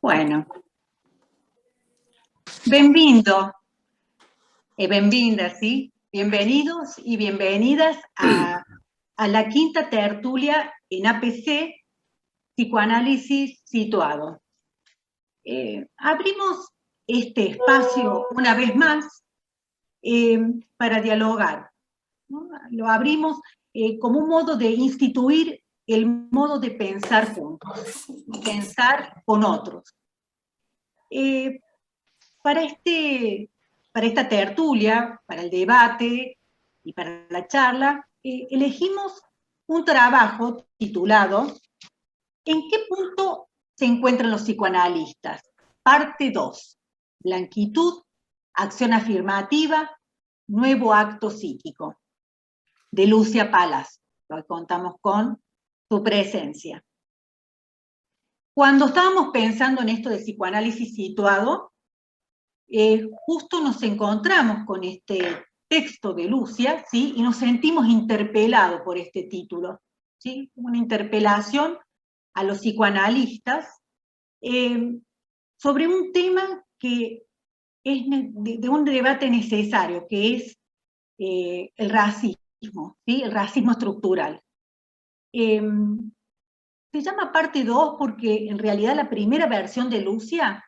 Bueno, benvindo e benvindas, ¿sí? Bienvenidos y bienvenidas a la quinta tertulia en APC, Psicoanálisis Situado. Abrimos este espacio una vez más para dialogar, ¿no? Lo abrimos como un modo de instituir el modo de pensar juntos, pensar con otros. Para esta tertulia, para el debate y para la charla, elegimos un trabajo titulado ¿En qué punto se encuentran los psicoanalistas? Parte 2. Blanquitud, acción afirmativa, nuevo acto psíquico. De Lucia Palas. Hoy contamos con su presencia. Cuando estábamos pensando en esto de psicoanálisis situado, justo nos encontramos con este texto de Lucia, ¿sí? Y nos sentimos interpelados por este título, ¿sí? Una interpelación a los psicoanalistas sobre un tema que es de un debate necesario, que es el racismo, ¿sí? El racismo estructural. Se llama parte 2 porque en realidad la primera versión de Lucia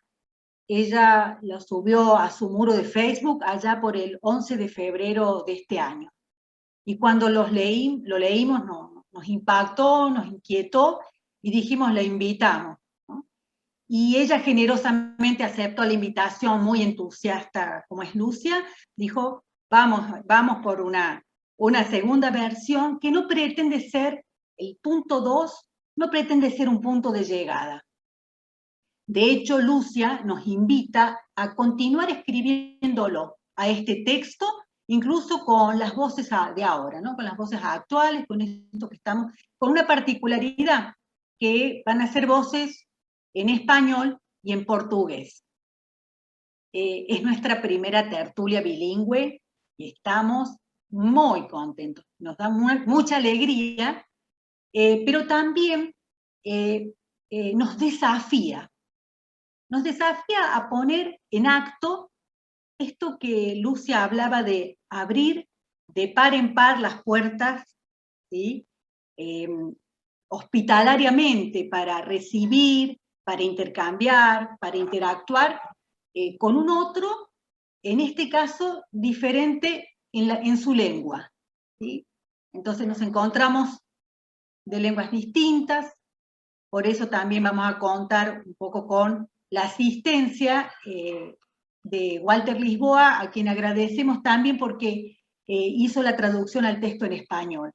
ella lo subió a su muro de Facebook allá por el 11 de febrero de este año. Y cuando lo leímos, nos impactó, nos inquietó, y dijimos, la invitamos, ¿no? Y ella generosamente aceptó la invitación, muy entusiasta como es Lucia, dijo, vamos por una segunda versión que no pretende ser, el punto 2, no pretende ser un punto de llegada. De hecho, Lucia nos invita a continuar escribiéndolo a este texto, incluso con las voces de ahora, ¿no? Con las voces actuales, con esto que estamos, con una particularidad, que van a ser voces en español y en portugués. Es nuestra primera tertulia bilingüe y estamos muy contentos. Nos da mucha alegría, pero también nos desafía. Nos desafía a poner en acto esto que Lucia hablaba de abrir de par en par las puertas, ¿sí? Hospitalariamente para recibir, para intercambiar, para interactuar con un otro, en este caso diferente en su lengua, ¿sí? Entonces nos encontramos de lenguas distintas, por eso también vamos a contar un poco con la asistencia de Walter Lisboa, a quien agradecemos también porque hizo la traducción al texto en español.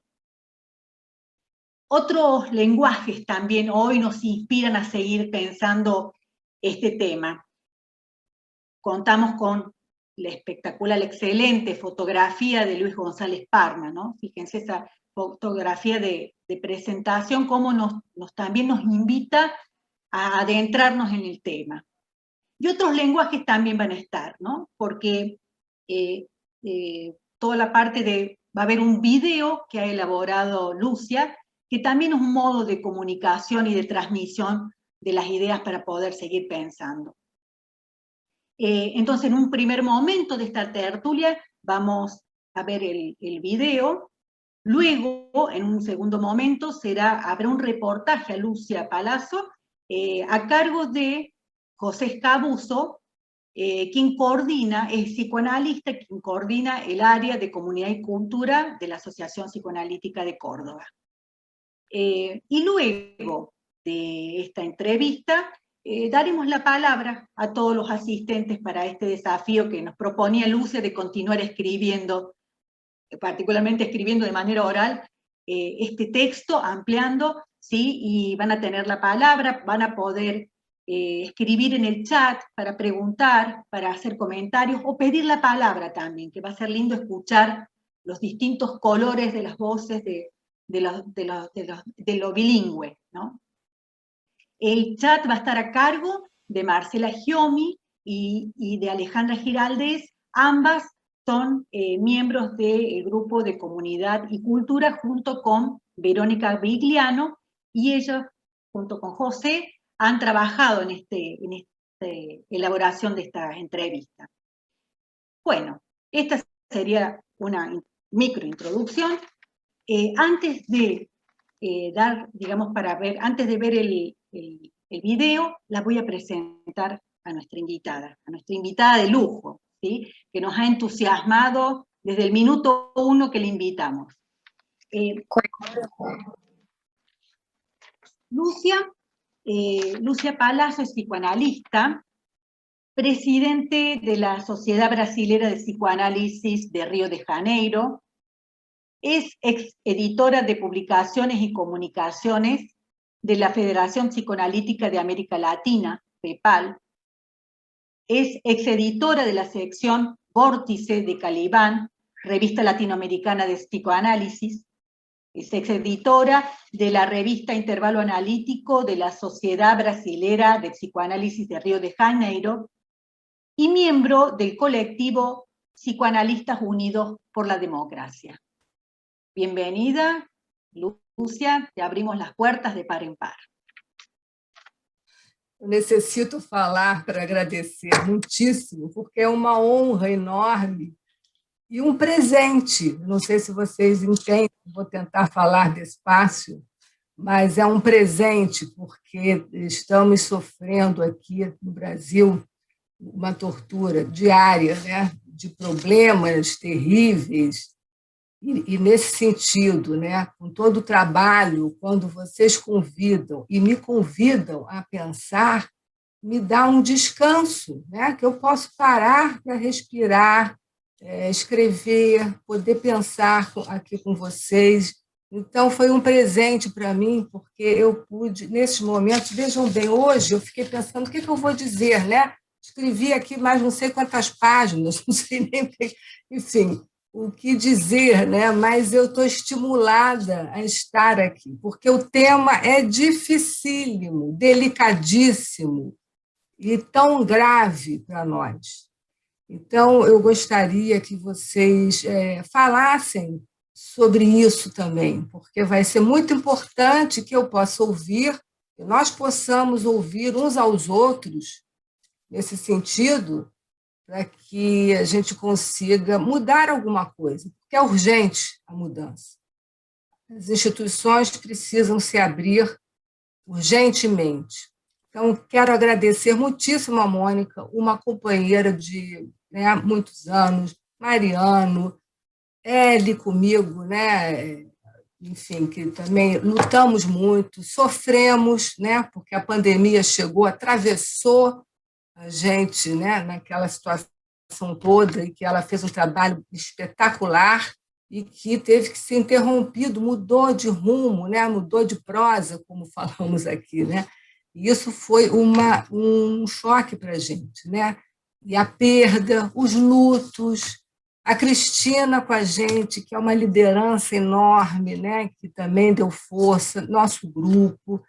Otros lenguajes también hoy nos inspiran a seguir pensando este tema. Contamos con la espectacular, la excelente fotografía de Luis González Parma, ¿no? Fíjense esa fotografía de presentación, cómo también nos invita a adentrarnos en el tema. Y otros lenguajes también van a estar, ¿no? Porque toda la parte va a haber un video que ha elaborado Lucia, que también es un modo de comunicación y de transmisión de las ideas para poder seguir pensando. Entonces, en un primer momento de esta tertulia, vamos a ver el video. Luego, en un segundo momento, habrá un reportaje a Lucia Palazzo, a cargo de José Escabuso, quien coordina, es psicoanalista, quien coordina el área de comunidad y cultura de la Asociación Psicoanalítica de Córdoba. Y luego de esta entrevista, daremos la palabra a todos los asistentes para este desafío que nos proponía Lucia de continuar escribiendo, particularmente escribiendo de manera oral, este texto, ampliando, ¿sí? Y van a tener la palabra, van a poder escribir en el chat para preguntar, para hacer comentarios, o pedir la palabra también, que va a ser lindo escuchar los distintos colores de las voces de lo bilingüe, ¿no? El chat va a estar a cargo de Marcela Giomi y de Alejandra Giraldez, ambas son miembros del grupo de Comunidad y Cultura, junto con Verónica Vigliano, y ellos, junto con José, han trabajado en esta elaboración de esta entrevista. Bueno, esta sería una microintroducción. Antes de antes de ver el video, la voy a presentar a nuestra invitada de lujo, ¿sí? Que nos ha entusiasmado desde el minuto 1 que le invitamos. Lucia Palazzo es psicoanalista, presidente de la Sociedad Brasilera de Psicoanálisis de Río de Janeiro, es editora de publicaciones y comunicaciones de la Federación Psicoanalítica de América Latina, FEPAL, es editora de la sección Vórtice de Calibán, revista latinoamericana de psicoanálisis, es editora de la revista Intervalo Analítico de la Sociedad Brasilera de Psicoanálisis de Río de Janeiro, y miembro del colectivo Psicoanalistas Unidos por la Democracia. Bienvenida, Lúcia, te abrimos las puertas de par en par. Eu necessito falar para agradecer muitíssimo, porque é uma honra enorme e um presente. Não sei se vocês entendem, vou tentar falar despacio, mas é um presente, porque estamos sofrendo aqui no Brasil uma tortura diária, né, de problemas terríveis. E nesse sentido, né, com todo o trabalho, quando vocês convidam e me convidam a pensar, me dá um descanso, né, que eu posso parar para respirar, escrever, poder pensar aqui com vocês. Então, foi um presente para mim, porque eu pude, nesses momentos, vejam bem, hoje eu fiquei pensando o que eu vou dizer, né? Escrevi aqui mais não sei quantas páginas, não sei nem, enfim, o que dizer, né? Mas eu estou estimulada a estar aqui, porque o tema é dificílimo, delicadíssimo e tão grave para nós. Então, eu gostaria que vocês falassem sobre isso também, porque vai ser muito importante que eu possa ouvir, que nós possamos ouvir uns aos outros, nesse sentido, para que a gente consiga mudar alguma coisa, porque é urgente a mudança. As instituições precisam se abrir urgentemente. Então, quero agradecer muitíssimo a Mônica, uma companheira de muitos anos, Mariano, Eli comigo, né? Enfim, que também lutamos muito, sofremos, né? Porque a pandemia chegou, atravessou a gente, né, naquela situação toda, e que ela fez um trabalho espetacular e que teve que ser interrompido, mudou de rumo, né, mudou de prosa, como falamos aqui, né? E isso foi um choque para a gente, né? E a perda, os lutos, a Cristina com a gente, que é uma liderança enorme, né, que também deu força, nosso grupo,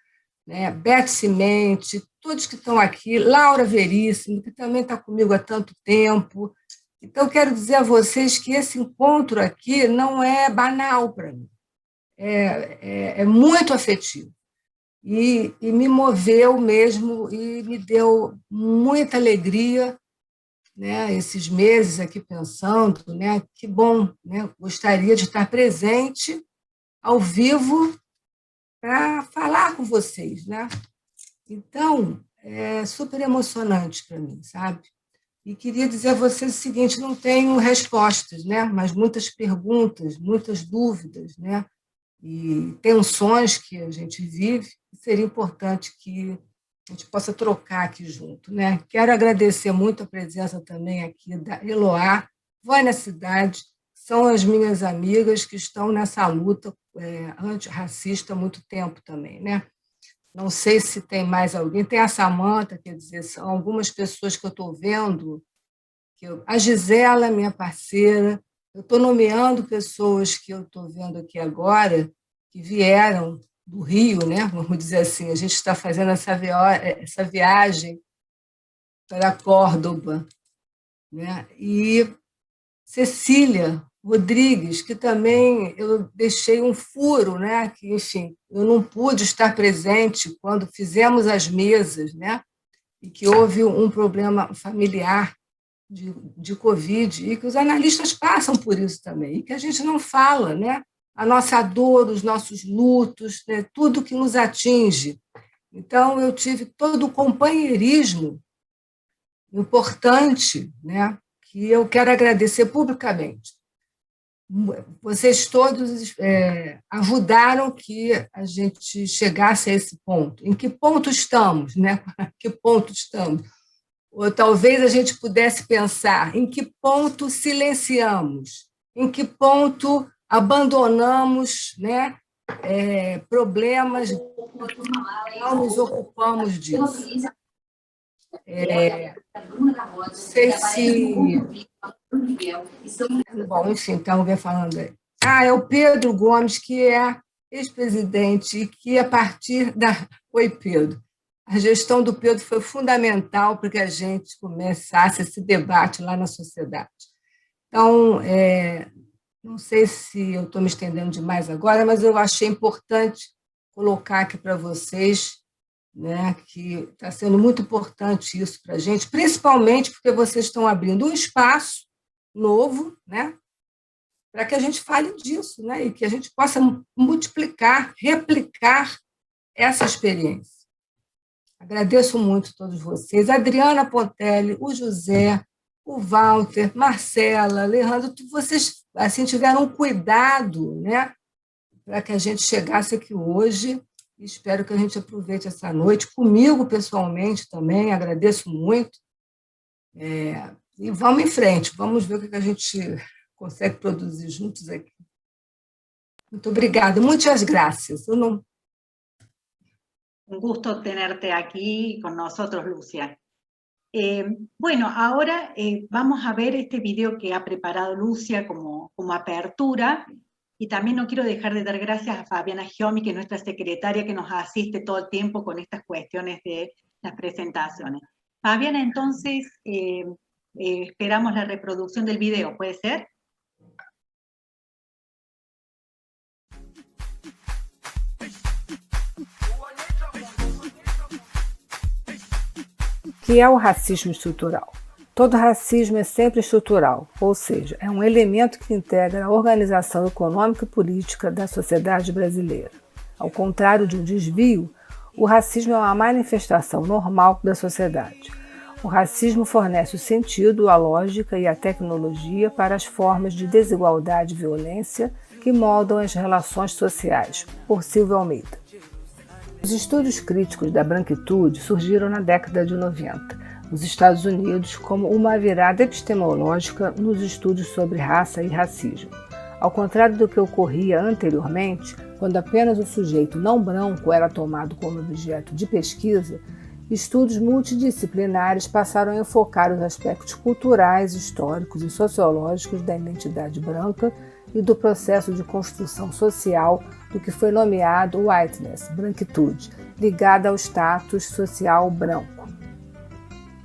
né, Beth Cimente, todos que estão aqui, Laura Veríssimo, que também está comigo há tanto tempo. Então, quero dizer a vocês que esse encontro aqui não é banal para mim, é muito afetivo. E me moveu mesmo e me deu muita alegria, né, esses meses aqui pensando, né, que bom, né, gostaria de estar presente ao vivo para falar com vocês, né? Então, é super emocionante para mim, sabe? E queria dizer a vocês o seguinte, não tenho respostas, né? Mas muitas perguntas, muitas dúvidas, né? E tensões que a gente vive, seria importante que a gente possa trocar aqui junto, né? Quero agradecer muito a presença também aqui da Eloá, Vai na Cidade, são as minhas amigas que estão nessa luta antirracista há muito tempo também, né? Não sei se tem mais alguém, tem a Samanta, quer dizer, são algumas pessoas que eu estou vendo, a Gisela, minha parceira, eu estou nomeando pessoas que eu estou vendo aqui agora, que vieram do Rio, né? Vamos dizer assim, a gente está fazendo essa viagem para Córdoba, né? E Cecília, Rodrigues, que também eu deixei um furo, né? Que, enfim, eu não pude estar presente quando fizemos as mesas, né? E que houve um problema familiar de Covid, e que os analistas passam por isso também, e que a gente não fala, né? A nossa dor, os nossos lutos, né? Tudo que nos atinge. Então, eu tive todo o companheirismo importante, né? Que eu quero agradecer publicamente. Vocês todos ajudaram que a gente chegasse a esse ponto. Em que ponto estamos, né? Que ponto estamos? Ou talvez a gente pudesse pensar em que ponto silenciamos, em que ponto abandonamos, né? Problemas, não nos ocupamos disso. Não sei se... Bom, enfim, então alguém falando aí. É o Pedro Gomes, que é ex-presidente, e que a partir da... Oi, Pedro. A gestão do Pedro foi fundamental para que a gente começasse esse debate lá na sociedade. Então, não sei se eu estou me estendendo demais agora, mas eu achei importante colocar aqui para vocês, né, que está sendo muito importante isso para a gente, principalmente porque vocês estão abrindo um espaço novo, né, para que a gente fale disso, né, e que a gente possa multiplicar, replicar essa experiência. Agradeço muito a todos vocês, Adriana Pontelli, o José, o Walter, Marcela, Leandro, vocês assim, tiveram um cuidado, né, para que a gente chegasse aqui hoje. Espero que a gente aproveite essa noite comigo pessoalmente também, agradeço muito. E vamos em frente, vamos ver o que a gente consegue produzir juntos aqui. Muito obrigada, muitas graças. Un gusto tenerte aquí con nosotros, Lucia. Bueno, ahora vamos a ver este video que ha preparado Lucia como apertura. Y también no quiero dejar de dar gracias a Fabiana Giomi, que es nuestra secretaria, que nos asiste todo el tiempo con estas cuestiones de las presentaciones. Fabiana, entonces, esperamos la reproducción del video, ¿puede ser? O que é o racismo estrutural? Todo racismo é sempre estrutural, ou seja, é um elemento que integra a organização econômica e política da sociedade brasileira. Ao contrário de um desvio, o racismo é uma manifestação normal da sociedade. O racismo fornece o sentido, a lógica e a tecnologia para as formas de desigualdade e violência que moldam as relações sociais, por Silvio Almeida. Os estudos críticos da branquitude surgiram na década de 90, nos Estados Unidos, como uma virada epistemológica nos estudos sobre raça e racismo. Ao contrário do que ocorria anteriormente, quando apenas o sujeito não branco era tomado como objeto de pesquisa, estudos multidisciplinares passaram a enfocar os aspectos culturais, históricos e sociológicos da identidade branca e do processo de construção social do que foi nomeado whiteness, branquitude, ligada ao status social branco.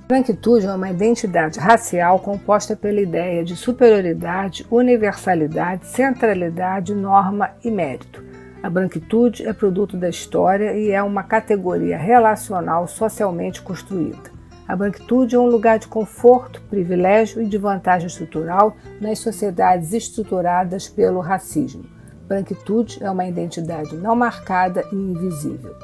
Branquitude é uma identidade racial composta pela ideia de superioridade, universalidade, centralidade, norma e mérito. A branquitude é produto da história e é uma categoria relacional socialmente construída. A branquitude é um lugar de conforto, privilégio e de vantagem estrutural nas sociedades estruturadas pelo racismo. Branquitude é uma identidade não marcada e invisível.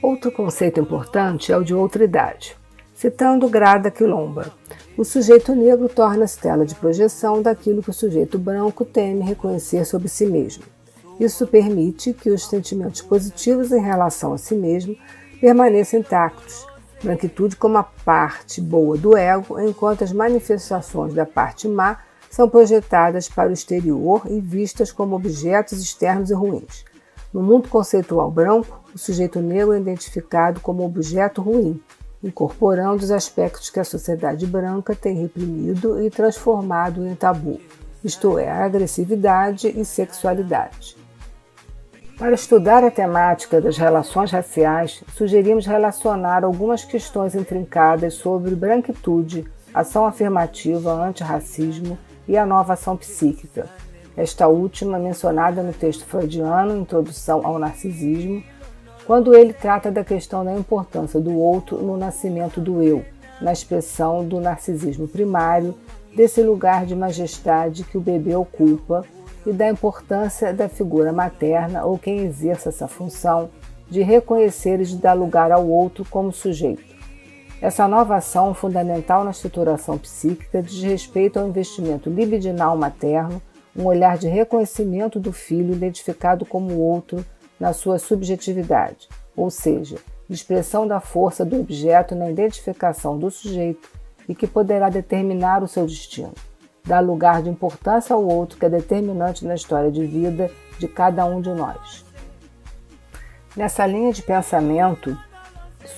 Outro conceito importante é o de outridade. Citando Grada Quilomba, o sujeito negro torna-se tela de projeção daquilo que o sujeito branco teme reconhecer sobre si mesmo. Isso permite que os sentimentos positivos em relação a si mesmo permaneçam intactos. Branquitude como a parte boa do ego, enquanto as manifestações da parte má são projetadas para o exterior e vistas como objetos externos e ruins. No mundo conceitual branco, o sujeito negro é identificado como objeto ruim, incorporando os aspectos que a sociedade branca tem reprimido e transformado em tabu, isto é, a agressividade e sexualidade. Para estudar a temática das relações raciais, sugerimos relacionar algumas questões intrincadas sobre branquitude, ação afirmativa, antirracismo e a nova ação psíquica, esta última mencionada no texto freudiano, Introdução ao Narcisismo, quando ele trata da questão da importância do outro no nascimento do eu, na expressão do narcisismo primário, desse lugar de majestade que o bebê ocupa e da importância da figura materna ou quem exerça essa função de reconhecer e de dar lugar ao outro como sujeito. Essa nova ação, fundamental na estruturação psíquica, diz respeito ao investimento libidinal materno, um olhar de reconhecimento do filho identificado como outro na sua subjetividade, ou seja, expressão da força do objeto na identificação do sujeito e que poderá determinar o seu destino. Dá lugar de importância ao outro que é determinante na história de vida de cada um de nós. Nessa linha de pensamento,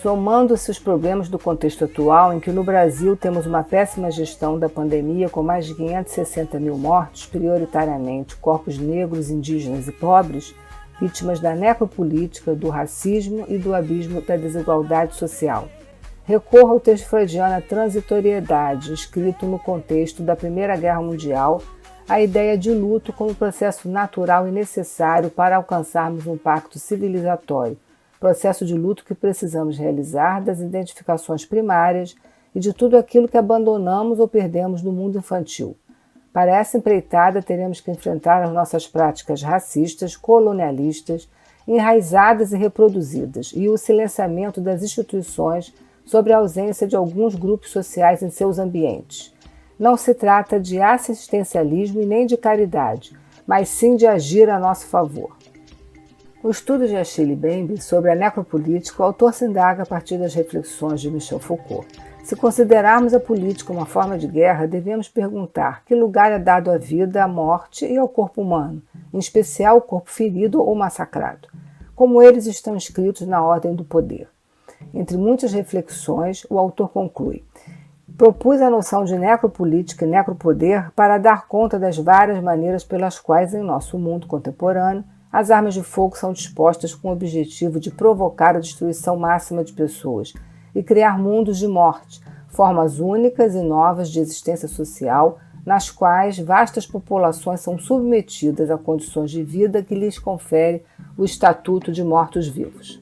somando-se os problemas do contexto atual, em que no Brasil temos uma péssima gestão da pandemia com mais de 560 mil mortos, prioritariamente corpos negros, indígenas e pobres, vítimas da necropolítica, do racismo e do abismo da desigualdade social. Recorra ao texto freudiano à transitoriedade, escrito no contexto da Primeira Guerra Mundial, a ideia de luto como processo natural e necessário para alcançarmos um pacto civilizatório, processo de luto que precisamos realizar das identificações primárias e de tudo aquilo que abandonamos ou perdemos no mundo infantil. Para essa empreitada, teremos que enfrentar as nossas práticas racistas, colonialistas, enraizadas e reproduzidas, e o silenciamento das instituições sobre a ausência de alguns grupos sociais em seus ambientes. Não se trata de assistencialismo e nem de caridade, mas sim de agir a nosso favor. O estudo de Achille Mbembe sobre a necropolítica, o autor se indaga a partir das reflexões de Michel Foucault. Se considerarmos a política uma forma de guerra, devemos perguntar que lugar é dado à vida, à morte e ao corpo humano, em especial ao corpo ferido ou massacrado, como eles estão escritos na ordem do poder. Entre muitas reflexões, o autor conclui: propus a noção de necropolítica e necropoder para dar conta das várias maneiras pelas quais, em nosso mundo contemporâneo, as armas de fogo são dispostas com o objetivo de provocar a destruição máxima de pessoas e criar mundos de morte, formas únicas e novas de existência social, nas quais vastas populações são submetidas a condições de vida que lhes confere o estatuto de mortos-vivos.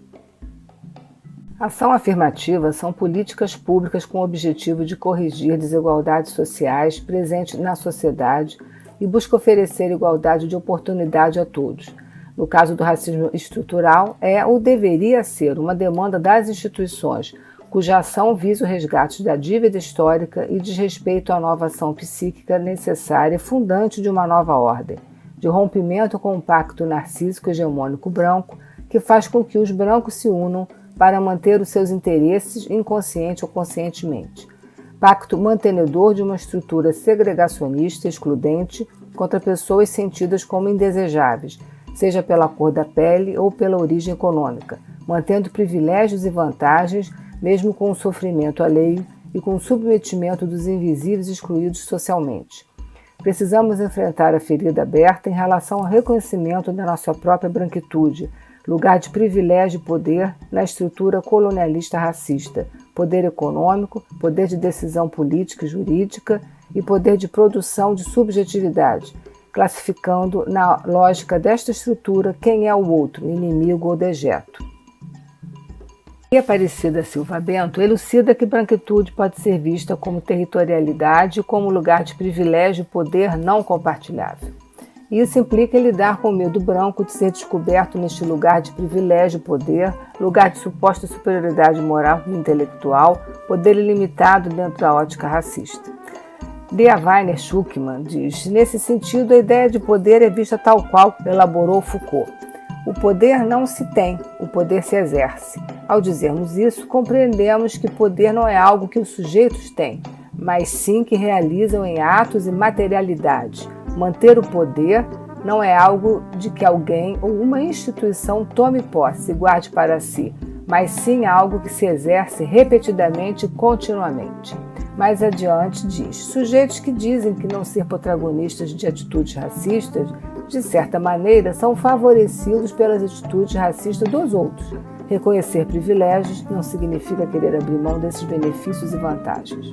Ação afirmativa são políticas públicas com o objetivo de corrigir desigualdades sociais presentes na sociedade e busca oferecer igualdade de oportunidade a todos. No caso do racismo estrutural, é ou deveria ser uma demanda das instituições, cuja ação visa o resgate da dívida histórica e diz respeito à nova ação psíquica necessária e fundante de uma nova ordem, de rompimento com o pacto narcísico hegemônico branco, que faz com que os brancos se unam para manter os seus interesses inconsciente ou conscientemente. Pacto mantenedor de uma estrutura segregacionista e excludente contra pessoas sentidas como indesejáveis, seja pela cor da pele ou pela origem econômica, mantendo privilégios e vantagens, mesmo com o sofrimento alheio e com o submetimento dos invisíveis excluídos socialmente. Precisamos enfrentar a ferida aberta em relação ao reconhecimento da nossa própria branquitude, lugar de privilégio e poder na estrutura colonialista racista, poder econômico, poder de decisão política e jurídica e poder de produção de subjetividade, classificando na lógica desta estrutura quem é o outro, inimigo ou dejeto. E Aparecida Silva Bento elucida que branquitude pode ser vista como territorialidade e como lugar de privilégio e poder não compartilhável. Isso implica em lidar com o medo branco de ser descoberto neste lugar de privilégio e poder, lugar de suposta superioridade moral e intelectual, poder ilimitado dentro da ótica racista. Lea Weiner Schuckmann diz: nesse sentido, a ideia de poder é vista tal qual elaborou Foucault. O poder não se tem, o poder se exerce. Ao dizermos isso, compreendemos que poder não é algo que os sujeitos têm, mas sim que realizam em atos e materialidade. Manter o poder não é algo de que alguém ou uma instituição tome posse e guarde para si, mas sim algo que se exerce repetidamente e continuamente. Mais adiante diz: sujeitos que dizem que não ser protagonistas de atitudes racistas, de certa maneira, são favorecidos pelas atitudes racistas dos outros. Reconhecer privilégios não significa querer abrir mão desses benefícios e vantagens.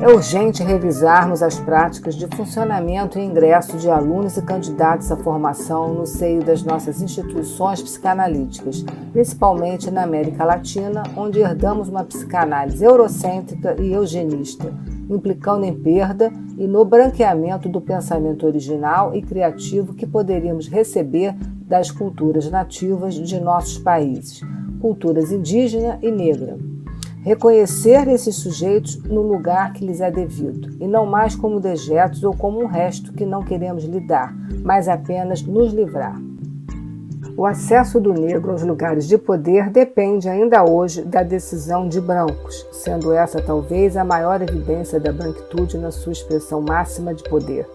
É urgente revisarmos as práticas de funcionamento e ingresso de alunos e candidatos à formação no seio das nossas instituições psicanalíticas, principalmente na América Latina, onde herdamos uma psicanálise eurocêntrica e eugenista, implicando em perda e no branqueamento do pensamento original e criativo que poderíamos receber das culturas nativas de nossos países, culturas indígena e negra. Reconhecer esses sujeitos no lugar que lhes é devido, e não mais como dejetos ou como um resto que não queremos lidar, mas apenas nos livrar. O acesso do negro aos lugares de poder depende ainda hoje da decisão de brancos, sendo essa talvez a maior evidência da branquitude na sua expressão máxima de poder.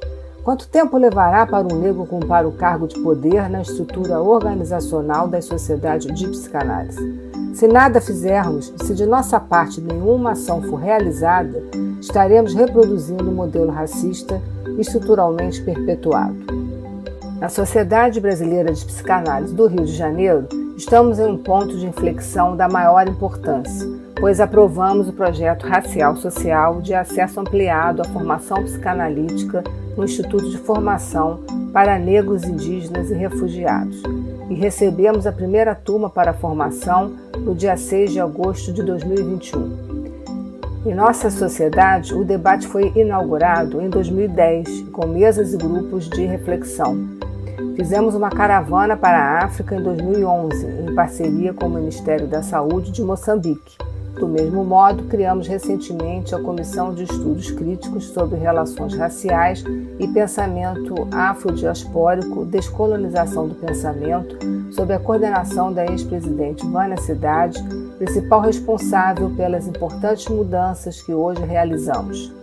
Quanto tempo levará para um negro ocupar o cargo de poder na estrutura organizacional das sociedades de psicanálise? Se nada fizermos, se de nossa parte nenhuma ação for realizada, estaremos reproduzindo um modelo racista estruturalmente perpetuado. Na Sociedade Brasileira de Psicanálise do Rio de Janeiro, estamos em um ponto de inflexão da maior importância, pois aprovamos o projeto racial social de acesso ampliado à formação psicanalítica no Instituto de Formação para Negros, Indígenas e Refugiados, e recebemos a primeira turma para a formação no dia 6 de agosto de 2021. Em nossa sociedade, o debate foi inaugurado em 2010, com mesas e grupos de reflexão. Fizemos uma caravana para a África em 2011, em parceria com o Ministério da Saúde de Moçambique. Do mesmo modo, criamos recentemente a Comissão de Estudos Críticos sobre Relações Raciais e Pensamento Afrodiaspórico, Descolonização do Pensamento, sob a coordenação da ex-presidente Vânia Cidade, principal responsável pelas importantes mudanças que hoje realizamos.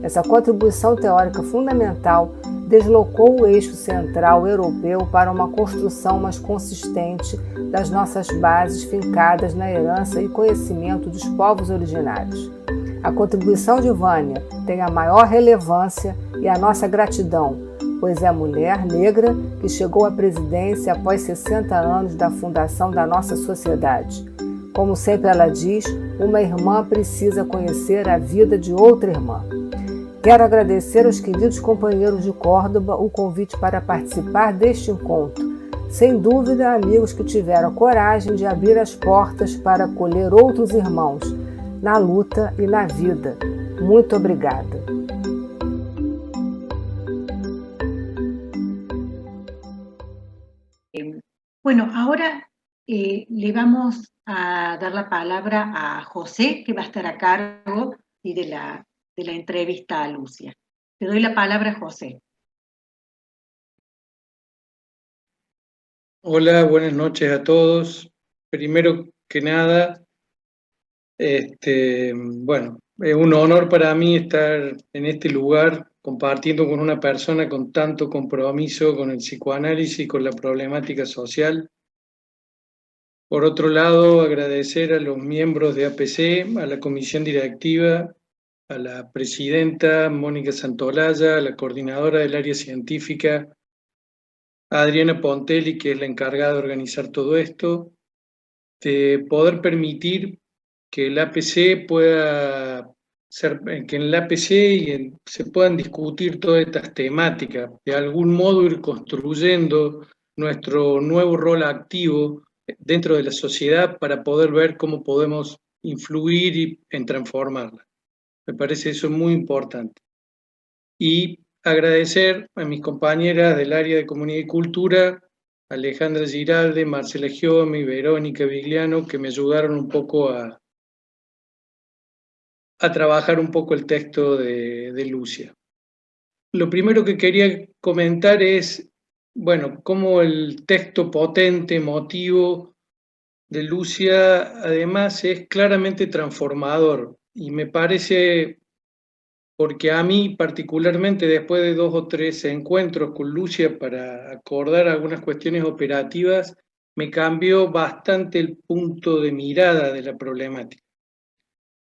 Essa contribuição teórica fundamental deslocou o eixo central europeu para uma construção mais consistente das nossas bases fincadas na herança e conhecimento dos povos originários. A contribuição de Vânia tem a maior relevância e a nossa gratidão, pois é a mulher negra que chegou à presidência após 60 anos da fundação da nossa sociedade. Como sempre ela diz, uma irmã precisa conhecer a vida de outra irmã. Quero agradecer aos queridos companheiros de Córdoba o convite para participar deste encontro. Sem dúvida, amigos que tiveram a coragem de abrir as portas para acolher outros irmãos na luta e na vida. Muito obrigada. Bueno, ahora le vamos a dar la palabra a José, que va a estar a cargo de la entrevista a Lucia. Te doy la palabra, José. Hola, buenas noches a todos. Primero que nada, bueno, es un honor para mí estar en este lugar compartiendo con una persona con tanto compromiso con el psicoanálisis y con la problemática social. Por otro lado, agradecer a los miembros de APC, a la comisión directiva, a la presidenta Mónica Santolaya, a la coordinadora del área científica, a Adriana Pontelli, que es la encargada de organizar todo esto, de poder permitir que el APC pueda ser, que en el APC se puedan discutir todas estas temáticas, de algún modo ir construyendo nuestro nuevo rol activo dentro de la sociedad para poder ver cómo podemos influir en transformarla. Me parece eso muy importante. Y agradecer a mis compañeras del área de Comunidad y Cultura, Alejandra Giralde, Marcela Giome y Verónica Vigliano, que me ayudaron un poco a trabajar un poco el texto de Lucia. Lo primero que quería comentar es, bueno, cómo el texto potente, emotivo de Lucia, además, es claramente transformador. Y me parece, porque a mí particularmente, después de 2 o 3 encuentros con Lucia para acordar algunas cuestiones operativas, me cambió bastante el punto de mirada de la problemática.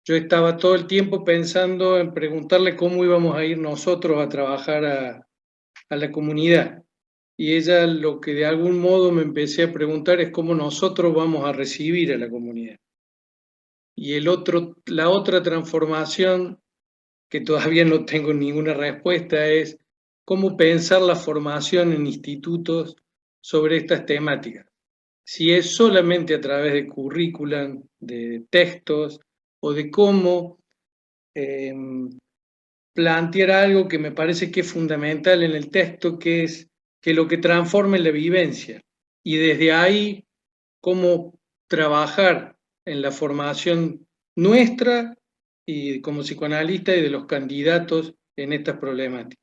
Yo estaba todo el tiempo pensando en preguntarle cómo íbamos a ir nosotros a trabajar a la comunidad. Y ella lo que de algún modo me empecé a preguntar es cómo nosotros vamos a recibir a la comunidad. Y la otra transformación que todavía no tengo ninguna respuesta, es cómo pensar la formación en institutos sobre estas temáticas. Si es solamente a través de currículum, de textos, o de cómo plantear algo que me parece que es fundamental en el texto, que es que lo que transforme la vivencia. Y desde ahí, cómo trabajar en la formación nuestra y como psicoanalista y de los candidatos en estas problemáticas.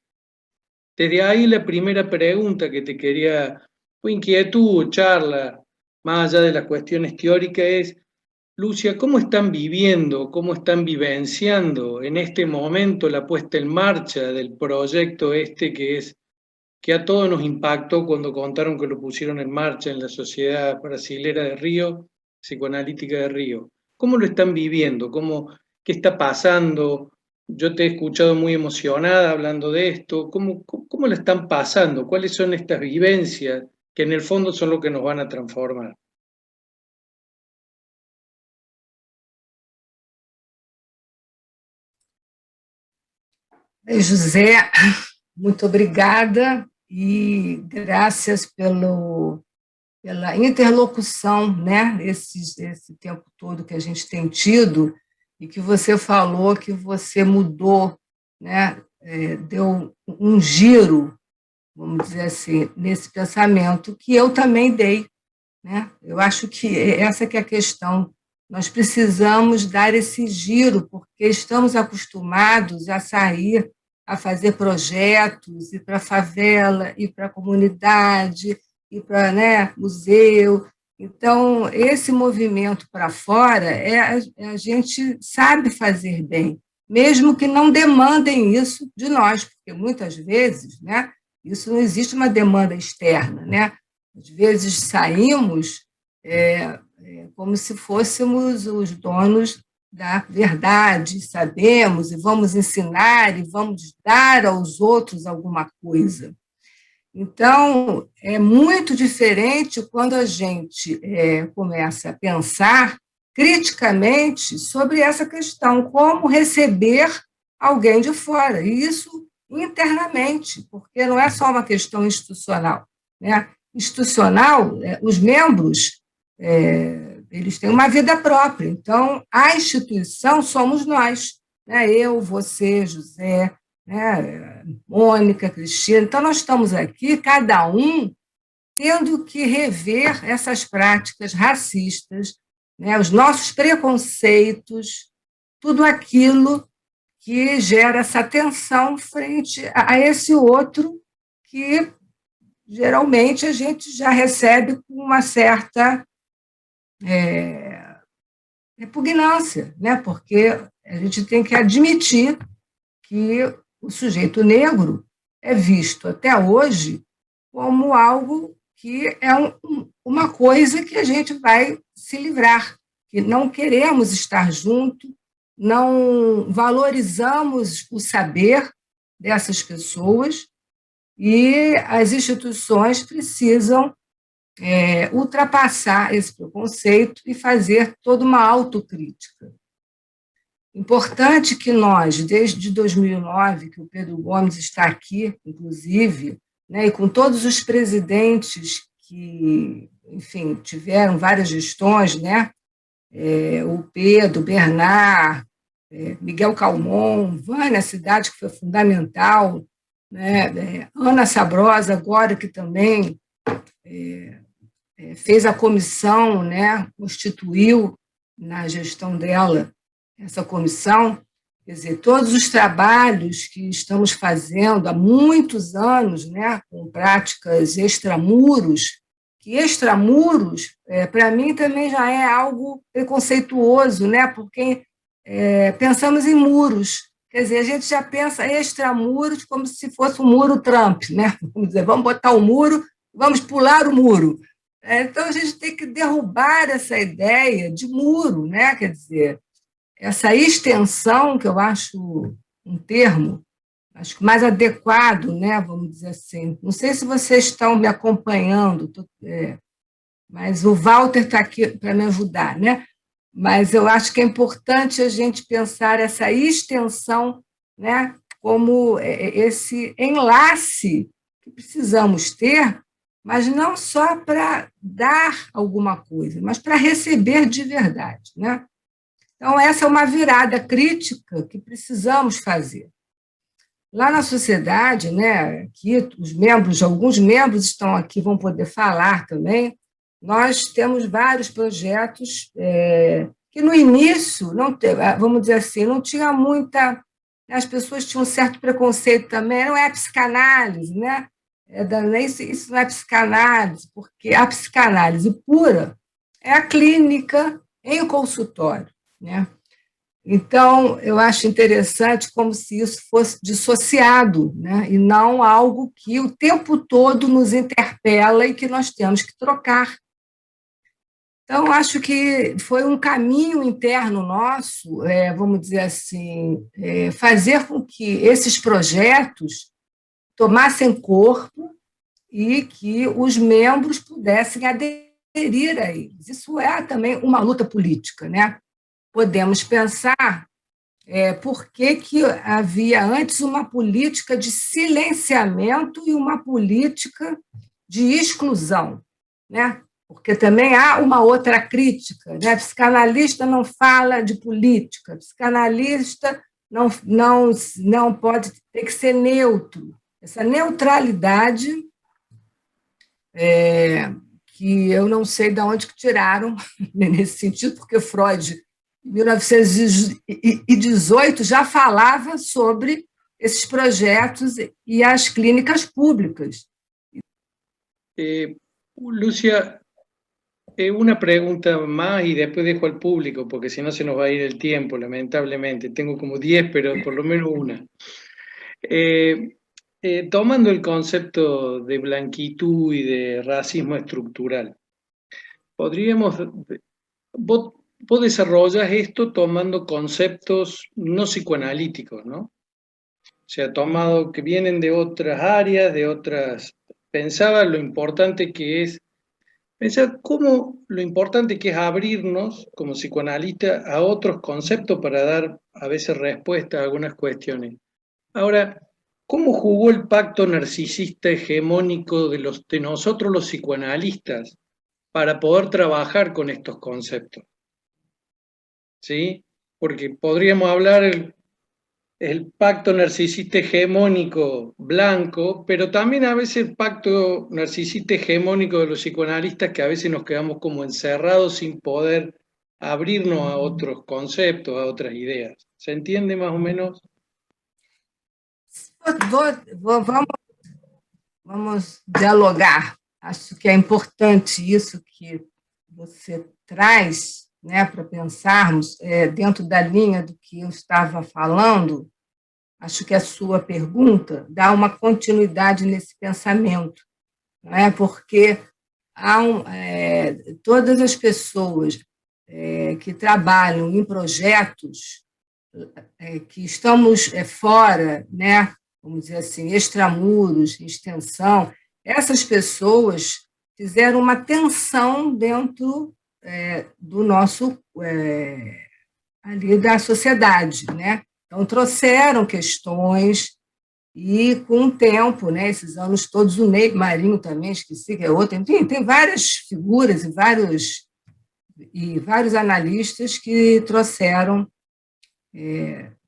Desde ahí la primera pregunta que te quería, o inquietud, charla, más allá de las cuestiones teóricas, es, Lucia, ¿cómo están viviendo, cómo están vivenciando en este momento la puesta en marcha del proyecto que a todos nos impactó cuando contaron que lo pusieron en marcha en la Sociedad Brasilera de Río, Psicoanalítica de Río? ¿Cómo lo están viviendo? ¿Qué está pasando? Yo te he escuchado muy emocionada hablando de esto. ¿Cómo lo están pasando? ¿Cuáles son estas vivencias que en el fondo son lo que nos van a transformar? José, muito obrigada e graças pela interlocução, né, esse tempo todo que a gente tem tido, e que você falou que você mudou, né, deu um giro, vamos dizer assim, nesse pensamento, que eu também dei, né? Eu acho que essa que é a questão. Nós precisamos dar esse giro, porque estamos acostumados a sair, a fazer projetos, ir para a favela, ir para a comunidade, ir para, né, museu. Então, esse movimento para fora, a gente sabe fazer bem, mesmo que não demandem isso de nós, porque muitas vezes, né, isso não existe uma demanda externa, né? Às vezes saímos como se fôssemos os donos da verdade, sabemos e vamos ensinar e vamos dar aos outros alguma coisa. Então, é muito diferente quando a gente começa a pensar criticamente sobre essa questão, como receber alguém de fora, e isso internamente, porque não é só uma questão institucional, né? Institucional, os membros eles têm uma vida própria, então a instituição somos nós, né? Eu, você, José, né? Mônica, Cristina, então nós estamos aqui, cada um tendo que rever essas práticas racistas, né? Os nossos preconceitos, tudo aquilo que gera essa tensão frente a esse outro que geralmente a gente já recebe com uma certa repugnância, né? Porque a gente tem que admitir que o sujeito negro é visto até hoje como algo que é uma coisa que a gente vai se livrar, que não queremos estar junto, não valorizamos o saber dessas pessoas, e as instituições precisam ultrapassar esse preconceito e fazer toda uma autocrítica. Importante que nós, desde 2009, que o Pedro Gomes está aqui, inclusive, né, e com todos os presidentes que, enfim, tiveram várias gestões, né, o Pedro, Bernard, Miguel Calmon, Vânia Cidade, que foi fundamental, né, Ana Sabrosa, agora que também fez a comissão, né, constituiu na gestão dela essa comissão. Quer dizer, todos os trabalhos que estamos fazendo há muitos anos, né, com práticas extramuros, que extramuros, para mim, também já é algo preconceituoso, né, porque pensamos em muros. Quer dizer, a gente já pensa extramuros como se fosse um muro Trump, né? Vamos dizer, vamos botar o muro, vamos pular o muro. Então, a gente tem que derrubar essa ideia de muro, né? Quer dizer, essa extensão, que eu acho um termo, acho que mais adequado, né? Vamos dizer assim. Não sei se vocês estão me acompanhando, mas o Walter está aqui para me ajudar, né? Mas eu acho que é importante a gente pensar essa extensão, né, como esse enlace que precisamos ter, mas não só para dar alguma coisa, mas para receber de verdade, né? Então, essa é uma virada crítica que precisamos fazer. Lá na sociedade, né, aqui, alguns membros estão aqui, vão poder falar também, nós temos vários projetos que no início, não vamos dizer assim, não tinha muita... As pessoas tinham um certo preconceito também, não é a psicanálise, né? Isso não é psicanálise, porque a psicanálise pura é a clínica em consultório, né? Então, eu acho interessante como se isso fosse dissociado, né? E não algo que o tempo todo nos interpela e que nós temos que trocar. Então, acho que foi um caminho interno nosso, vamos dizer assim, fazer com que esses projetos tomassem corpo e que os membros pudessem aderir a eles. Isso é também uma luta política, né? Podemos pensar por que havia antes uma política de silenciamento e uma política de exclusão, né? Porque também há uma outra crítica, né? Psicanalista não fala de política, psicanalista não pode ter que ser neutro. Essa neutralidade que eu não sei de onde que tiraram nesse sentido, porque Freud, em 1918, já falava sobre esses projetos e as clínicas públicas. Lúcia, una pregunta más y después dejo al público, porque si no se nos va a ir el tiempo, lamentablemente. Tengo como 10, pero por lo menos una. Tomando el concepto de blanquitud y de racismo estructural, vos desarrollas esto tomando conceptos no psicoanalíticos, ¿no? O sea, tomado que vienen de otras áreas, pensaba lo importante que es, lo importante que es abrirnos como psicoanalista a otros conceptos para dar a veces respuesta a algunas cuestiones. Ahora, ¿cómo jugó el pacto narcisista hegemónico de nosotros los psicoanalistas para poder trabajar con estos conceptos? ¿Sí? Porque podríamos hablar el pacto narcisista hegemónico blanco, pero también a veces el pacto narcisista hegemónico de los psicoanalistas, que a veces nos quedamos como encerrados sin poder abrirnos a otros conceptos, a otras ideas. ¿Se entiende más o menos? Vamos dialogar. Acho que é importante isso que você traz, né, para pensarmos, dentro da linha do que eu estava falando. Acho que a sua pergunta dá uma continuidade nesse pensamento, não é? Porque todas as pessoas que trabalham em projetos que estamos fora, né, vamos dizer assim, extramuros, extensão, essas pessoas fizeram uma tensão dentro do nosso, ali da sociedade, né? Então, trouxeram questões e, com o tempo, né, esses anos todos, o Ney Marinho também, esqueci que é outro, enfim, tem várias figuras e vários analistas que trouxeram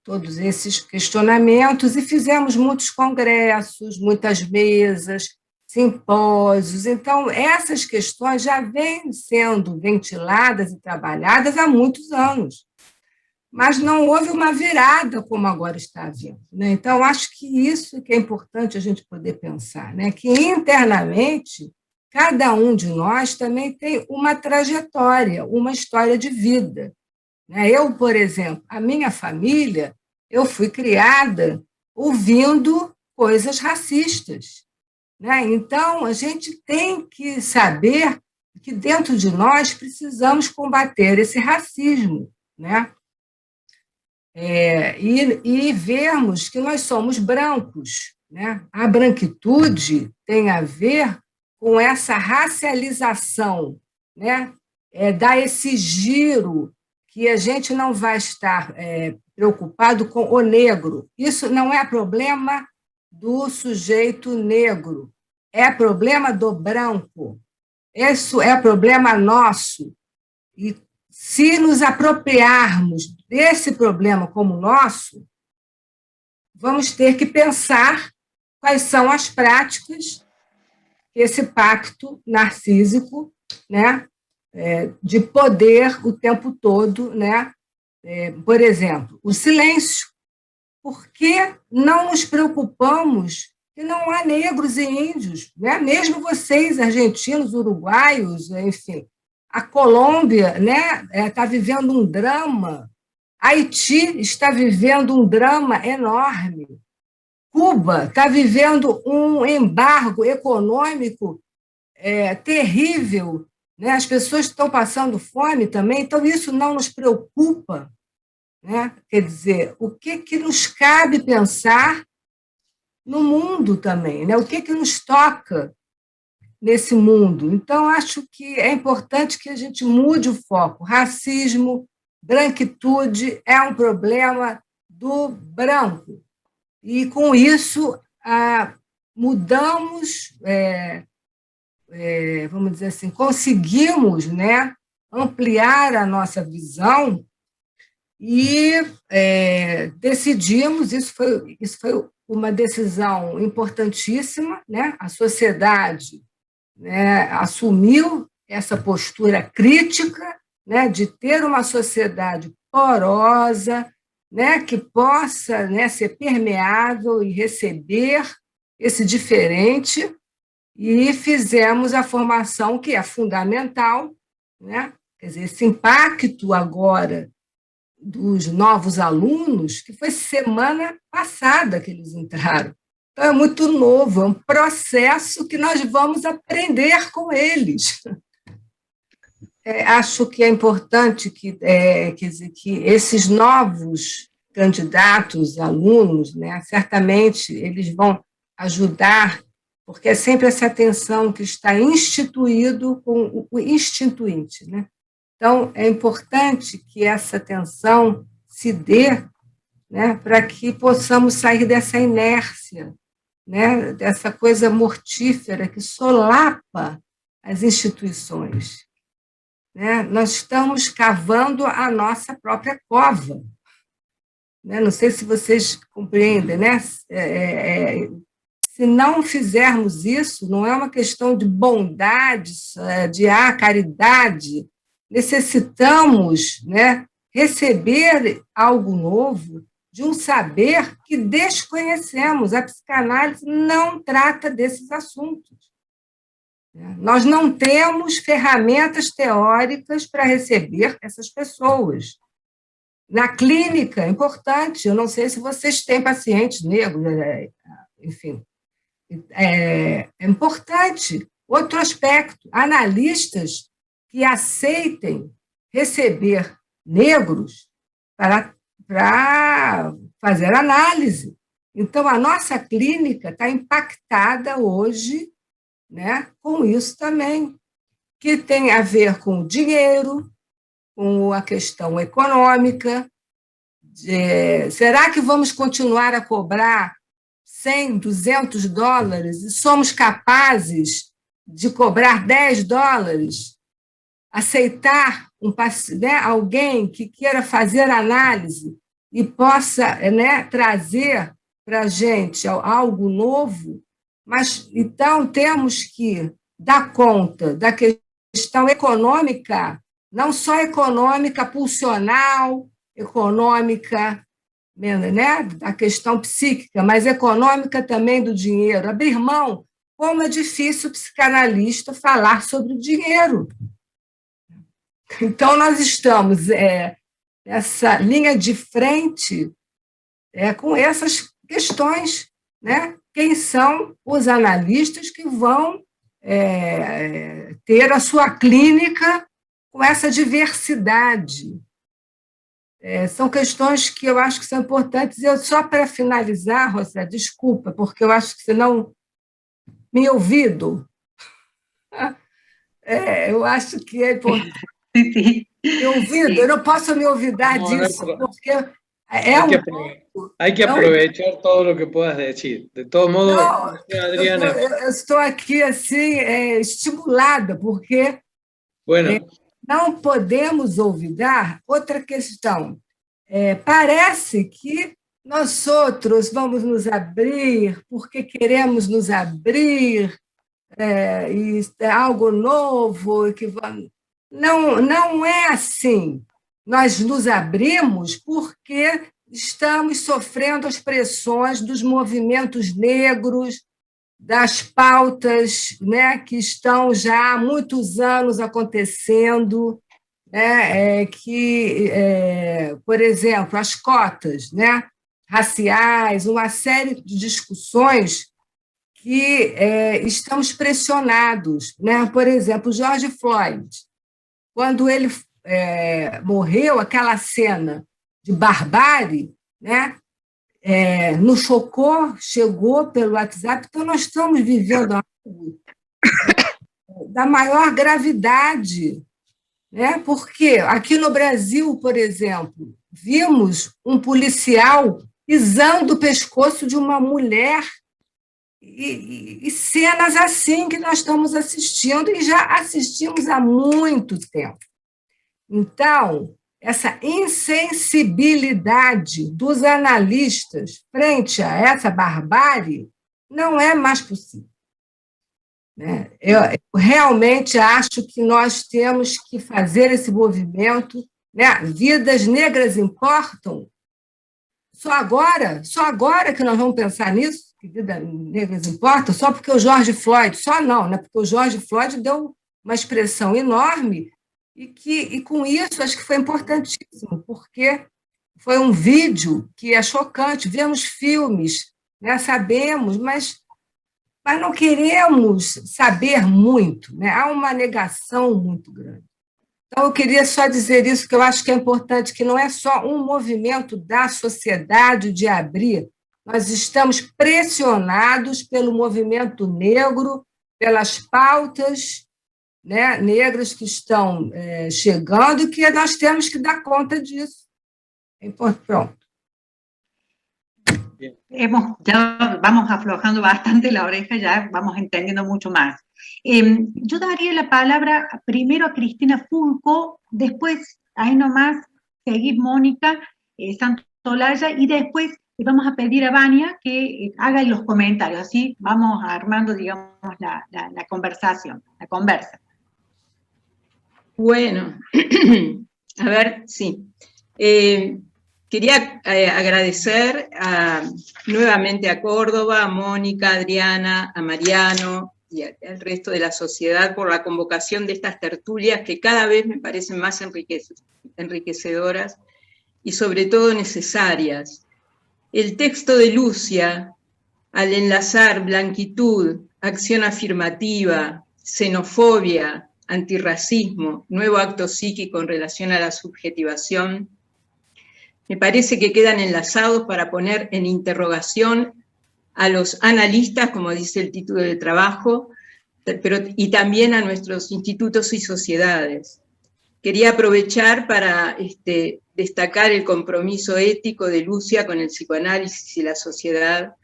todos esses questionamentos e fizemos muitos congressos, muitas mesas, simpósios. Então, essas questões já vêm sendo ventiladas e trabalhadas há muitos anos, mas não houve uma virada como agora está havendo, né? Então, acho que isso que é importante a gente poder pensar, né? Que internamente, cada um de nós também tem uma trajetória, uma história de vida. Eu, por exemplo, a minha família, eu fui criada ouvindo coisas racistas, né? Então, a gente tem que saber que dentro de nós precisamos combater esse racismo, né? E vermos que nós somos brancos, né? A branquitude tem a ver com essa racialização, né? Dá esse giro que a gente não vai estar preocupado com o negro. Isso não é problema do sujeito negro, é problema do branco. Isso é problema nosso. E se nos apropriarmos desse problema como nosso, vamos ter que pensar quais são as práticas que esse pacto narcísico, né, de poder o tempo todo, né? Por exemplo, o silêncio. Por que não nos preocupamos que não há negros e índios? Né? Mesmo vocês, argentinos, uruguaios, enfim, a Colômbia, né, está vivendo um drama, Haiti está vivendo um drama enorme, Cuba está vivendo um embargo econômico terrível, né? As pessoas estão passando fome também, então isso não nos preocupa, né? Quer dizer, o que nos cabe pensar no mundo também, né? O que nos toca nesse mundo? Então, acho que é importante que a gente mude o foco. Racismo, branquitude é um problema do branco. E, com isso, mudamos, vamos dizer assim, conseguimos, né, ampliar a nossa visão e decidimos, isso foi uma decisão importantíssima, né? A sociedade, né, assumiu essa postura crítica, né, de ter uma sociedade porosa, né, que possa, né, ser permeável e receber esse diferente, e fizemos a formação que é fundamental, né? Quer dizer, esse impacto agora dos novos alunos, que foi semana passada que eles entraram. Então, é muito novo, é um processo que nós vamos aprender com eles. Acho que é importante quer dizer, que esses novos candidatos, alunos, né, certamente eles vão ajudar, porque é sempre essa atenção que está instituído com o instituinte, né? Então, é importante que essa atenção se dê, né, para que possamos sair dessa inércia, né, dessa coisa mortífera que solapa as instituições. Né? Nós estamos cavando a nossa própria cova. Né? Não sei se vocês compreendem, né? Se não fizermos isso, não é uma questão de bondade, de caridade, necessitamos, né, receber algo novo, de um saber que desconhecemos. A psicanálise não trata desses assuntos. Nós não temos ferramentas teóricas para receber essas pessoas. Na clínica, é importante, eu não sei se vocês têm pacientes negros, enfim, é importante. Outro aspecto, analistas que aceitem receber negros para fazer análise. Então, a nossa clínica está impactada hoje, né, com isso também, que tem a ver com o dinheiro, com a questão econômica. Será que vamos continuar a cobrar 100, 200 dólares e somos capazes de cobrar 10 dólares? Aceitar né, alguém que queira fazer análise e possa, né, trazer para a gente algo novo, mas então temos que dar conta da questão econômica, não só econômica pulsional, econômica, né, da questão psíquica, mas econômica também do dinheiro. Abrir mão, como é difícil o psicanalista falar sobre o dinheiro. Então, nós estamos nessa linha de frente com essas questões, né? Quem são os analistas que vão ter a sua clínica com essa diversidade? São questões que eu acho que são importantes. E eu, só para finalizar, Rosa, desculpa, porque eu acho que você não me ouvido. Eu acho que é importante. Me ouvindo, eu não posso me olvidar disso, porque hay que aprovechar todo lo que puedas decir. De todos modos, Adriana. Eu estou aqui assim, estimulada, porque não podemos olvidar outra questão. Parece que nós outros vamos nos abrir porque queremos nos abrir, e é algo novo. Não é assim. Nós nos abrimos porque estamos sofrendo as pressões dos movimentos negros, das pautas, né, que estão já há muitos anos acontecendo, né, por exemplo, as cotas, né, raciais, uma série de discussões que estamos pressionados, né? Por exemplo, George Floyd, quando ele morreu, aquela cena de barbárie, né? Nos chocou, chegou pelo WhatsApp, então nós estamos vivendo algo da maior gravidade, né? Porque aqui no Brasil, por exemplo, vimos um policial pisando o pescoço de uma mulher, e cenas assim que nós estamos assistindo e já assistimos há muito tempo. Então, essa insensibilidade dos analistas frente a essa barbárie não é mais possível. Eu realmente acho que nós temos que fazer esse movimento, né? Vidas negras importam. Só agora que nós vamos pensar nisso, que vidas negras importam, só porque o George Floyd, só não, né? Porque o George Floyd deu uma expressão enorme e com isso acho que foi importantíssimo, porque foi um vídeo que é chocante, vemos filmes, né? Sabemos, mas não queremos saber muito, né? Há uma negação muito grande. Então, eu queria só dizer isso, que eu acho que é importante, que não é só um movimento da sociedade de abrir, nós estamos pressionados pelo movimento negro, pelas pautas, né, negras que estão chegando e que nós temos que dar conta disso. Pronto. Ya vamos aflojando bastante la oreja, ya vamos entendiendo mucho más. Yo daría la palabra primero a Cristina Fulco, después, ahí nomás, seguís Mónica Santolaya, y después le vamos a pedir a Vania que haga los comentarios, así vamos armando, digamos, la conversación, la conversa. Bueno, a ver, sí. Quería agradecer nuevamente a Córdoba, a Mónica, a Adriana, a Mariano y al resto de la sociedad por la convocación de estas tertulias que cada vez me parecen más enriquecedoras y sobre todo necesarias. El texto de Lucia, al enlazar blanquitud, acción afirmativa, xenofobia, antirracismo, nuevo acto psíquico en relación a la subjetivación, me parece que quedan enlazados para poner en interrogación a los analistas, como dice el título del trabajo, y también a nuestros institutos y sociedades. Quería aprovechar para destacar el compromiso ético de Lucia con el psicoanálisis y la sociedad,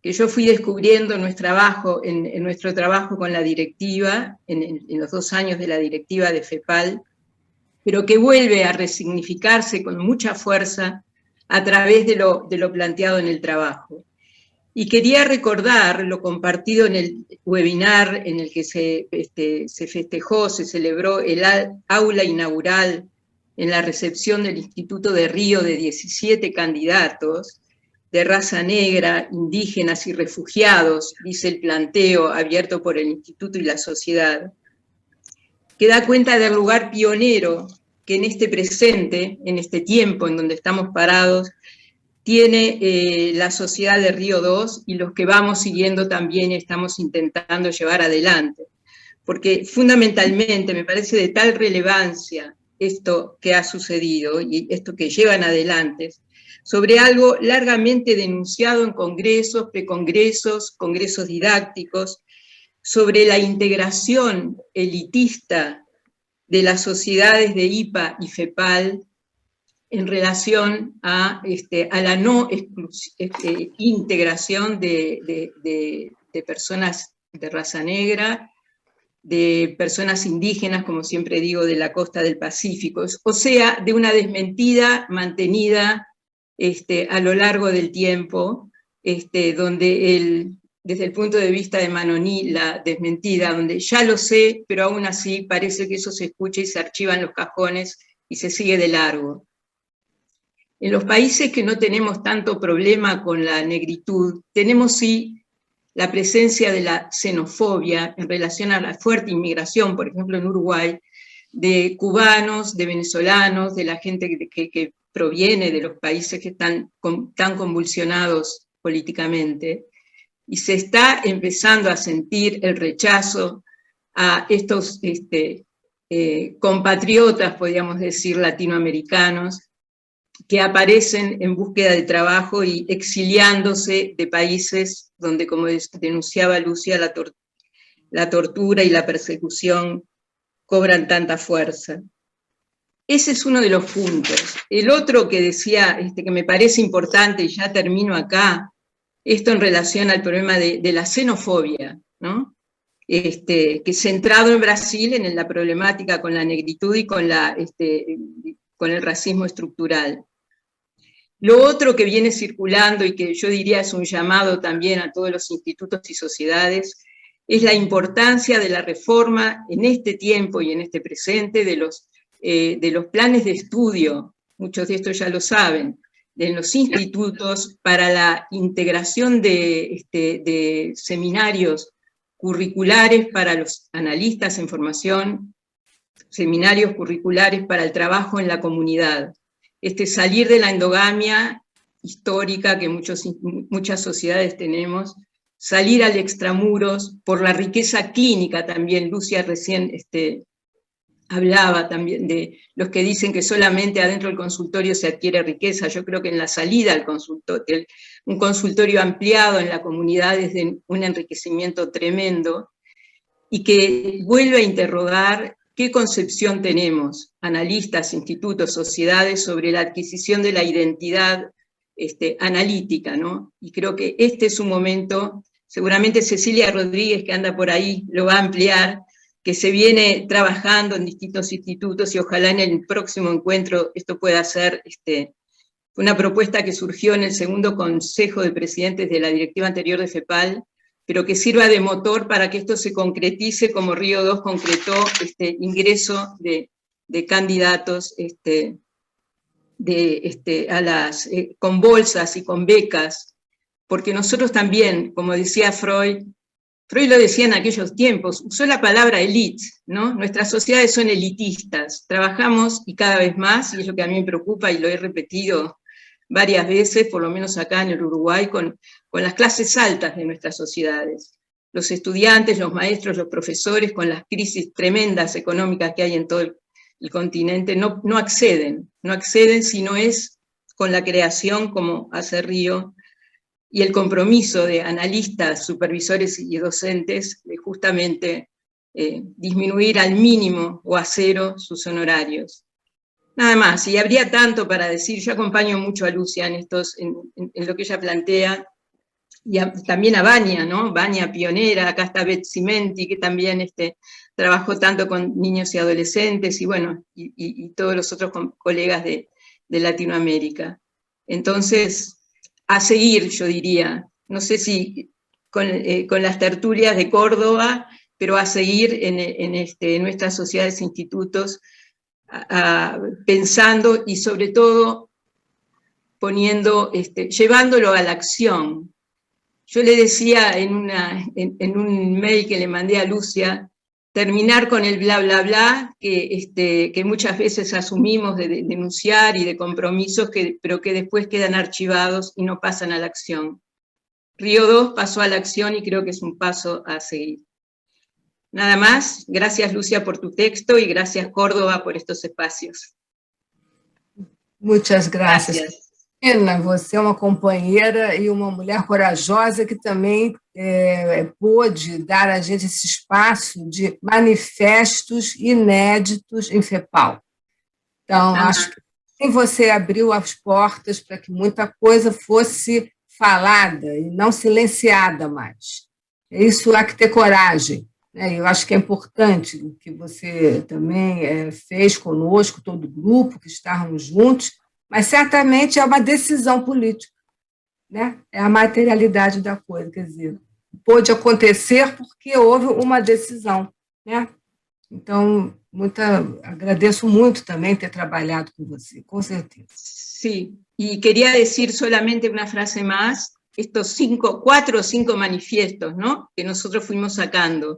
que yo fui descubriendo en nuestro trabajo con la directiva, en los 2 años de la directiva de FEPAL, pero que vuelve a resignificarse con mucha fuerza a través de lo planteado en el trabajo. Y quería recordar lo compartido en el webinar en el que se festejó, se celebró el aula inaugural en la recepción del Instituto de Río de 17 candidatos de raza negra, indígenas y refugiados, dice el planteo abierto por el Instituto y la sociedad, que da cuenta del lugar pionero que en este presente, en este tiempo en donde estamos parados, tiene la sociedad de Río 2 y los que vamos siguiendo también estamos intentando llevar adelante. Porque fundamentalmente me parece de tal relevancia esto que ha sucedido y esto que llevan adelante, sobre algo largamente denunciado en congresos, precongresos, congresos didácticos, sobre la integración elitista de las sociedades de IPA y FEPAL en relación a la no integración de personas de raza negra, de personas indígenas, como siempre digo, de la costa del Pacífico, o sea, de una desmentida mantenida a lo largo del tiempo, donde desde el punto de vista de Manoní, la desmentida, donde ya lo sé, pero aún así parece que eso se escucha y se archiva en los cajones y se sigue de largo. En los países que no tenemos tanto problema con la negritud, tenemos sí la presencia de la xenofobia en relación a la fuerte inmigración, por ejemplo en Uruguay, de cubanos, de venezolanos, de la gente que proviene de los países que están tan convulsionados políticamente, y se está empezando a sentir el rechazo a estos compatriotas, podríamos decir, latinoamericanos, que aparecen en búsqueda de trabajo y exiliándose de países donde, como denunciaba Lucia, la tortura y la persecución cobran tanta fuerza. Ese es uno de los puntos. El otro que decía, que me parece importante, y ya termino acá, esto en relación al problema de la xenofobia, ¿no? Que centrado en Brasil, en la problemática con la negritud y con el racismo estructural. Lo otro que viene circulando y que yo diría es un llamado también a todos los institutos y sociedades, es la importancia de la reforma en este tiempo y en este presente de los planes de estudio, muchos de estos ya lo saben, de los institutos para la integración de seminarios curriculares para los analistas en formación, seminarios curriculares para el trabajo en la comunidad. Salir de la endogamia histórica que muchas sociedades tenemos, salir al extramuros por la riqueza clínica también. Lucia recién hablaba también de los que dicen que solamente adentro del consultorio se adquiere riqueza. Yo creo que en la salida al consultorio, un consultorio ampliado en la comunidad es de un enriquecimiento tremendo, y que vuelve a interrogar qué concepción tenemos, analistas, institutos, sociedades, sobre la adquisición de la identidad analítica, ¿no? Y creo que este es un momento, seguramente Cecilia Rodríguez, que anda por ahí, lo va a ampliar, que se viene trabajando en distintos institutos, y ojalá en el próximo encuentro esto pueda ser una propuesta que surgió en el segundo Consejo de Presidentes de la directiva anterior de FEPAL, pero que sirva de motor para que esto se concretice como Río 2 concretó ingreso de candidatos con bolsas y con becas, porque nosotros también, como decía Freud lo decía en aquellos tiempos, usó la palabra elite, ¿no? Nuestras sociedades son elitistas, trabajamos, y cada vez más, y es lo que a mí me preocupa y lo he repetido varias veces, por lo menos acá en el Uruguay, con las clases altas de nuestras sociedades. Los estudiantes, los maestros, los profesores, con las crisis tremendas económicas que hay en todo el continente, no acceden si no es con la creación, como hace Río, y el compromiso de analistas, supervisores y docentes de justamente disminuir al mínimo o a cero sus honorarios. Nada más, y habría tanto para decir. Yo acompaño mucho a Lucia en lo que ella plantea, y también a Vania, ¿no? Vania pionera, acá está Beth Cimenti, que también trabajó tanto con niños y adolescentes, y bueno, y todos los otros colegas de Latinoamérica. Entonces, a seguir, yo diría, no sé si con las tertulias de Córdoba, pero a seguir en nuestras sociedades e institutos, pensando y sobre todo llevándolo a la acción. Yo le decía en un mail que le mandé a Lucia, terminar con el bla bla bla que muchas veces asumimos de denunciar y de compromisos, pero que después quedan archivados y no pasan a la acción. Río 2 pasó a la acción y creo que es un paso a seguir. Nada más, gracias Lucia por tu texto y gracias Córdoba por estos espacios. Muchas gracias. Ana, você é uma companheira e uma mulher corajosa que também pôde dar a gente esse espaço de manifestos inéditos em FEPAL. Então, acho que você abriu as portas para que muita coisa fosse falada e não silenciada mais. Isso há que ter coragem, né? Eu acho que é importante o que você também fez conosco, todo o grupo, que estávamos juntos, mas certamente é uma decisão política, né? É a materialidade da coisa, quer dizer, pôde acontecer porque houve uma decisão, né? Então, agradeço muito também ter trabajado con você, con certeza. Sí, y quería decir solamente una frase más, estos 4 o 5 manifiestos, ¿no?, que nosotros fuimos sacando.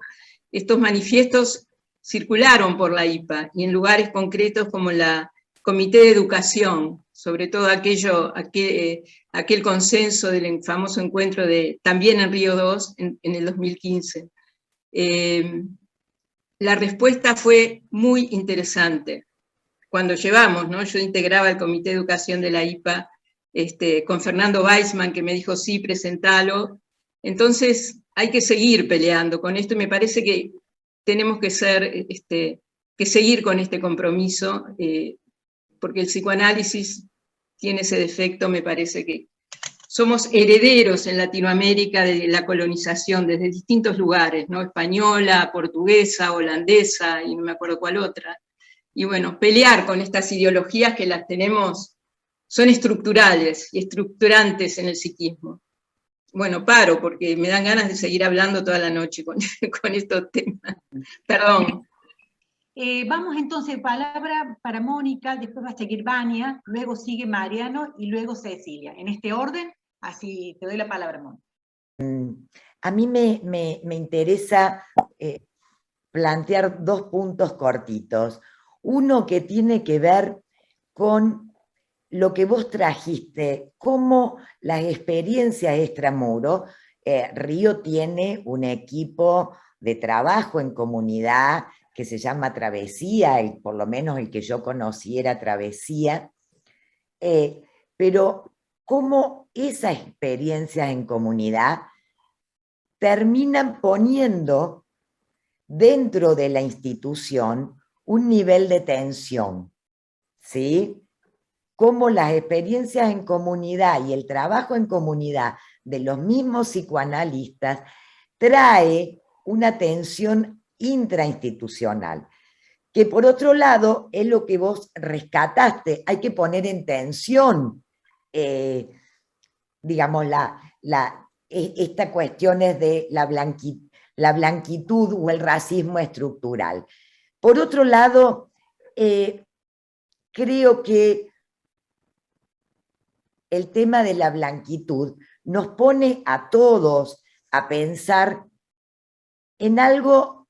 Estos manifiestos circularon por la IPA y en lugares concretos como la Comité de Educación, sobre todo aquel consenso del famoso encuentro también en Río 2 en el 2015. La respuesta fue muy interesante. Cuando llevamos, ¿no?, yo integraba el Comité de Educación de la IPA con Fernando Weissman, que me dijo, sí, presentalo. Entonces hay que seguir peleando con esto y me parece que tenemos que seguir con este compromiso, porque el psicoanálisis tiene ese defecto, me parece que somos herederos en Latinoamérica de la colonización desde distintos lugares, ¿no?, española, portuguesa, holandesa y no me acuerdo cuál otra. Y bueno, pelear con estas ideologías que las tenemos, son estructurales y estructurantes en el psiquismo. Bueno, paro porque me dan ganas de seguir hablando toda la noche con estos temas. Perdón. Vamos entonces, palabra para Mónica, después va a seguir Vania, luego sigue Mariano y luego Cecilia. En este orden, así te doy la palabra, Mónica. A mí me interesa plantear 2 puntos cortitos. Uno que tiene que ver con lo que vos trajiste, cómo las experiencias extramuro. Río tiene un equipo de trabajo en comunidad que se llama Travesía, por lo menos el que yo conocí era Travesía, pero cómo esas experiencias en comunidad terminan poniendo dentro de la institución un nivel de tensión, ¿sí? Cómo las experiencias en comunidad y el trabajo en comunidad de los mismos psicoanalistas trae una tensión intrainstitucional, que por otro lado es lo que vos rescataste, hay que poner en tensión, digamos, esta cuestión es de la blanquitud o el racismo estructural. Por otro lado, creo que el tema de la blanquitud nos pone a todos a pensar en algo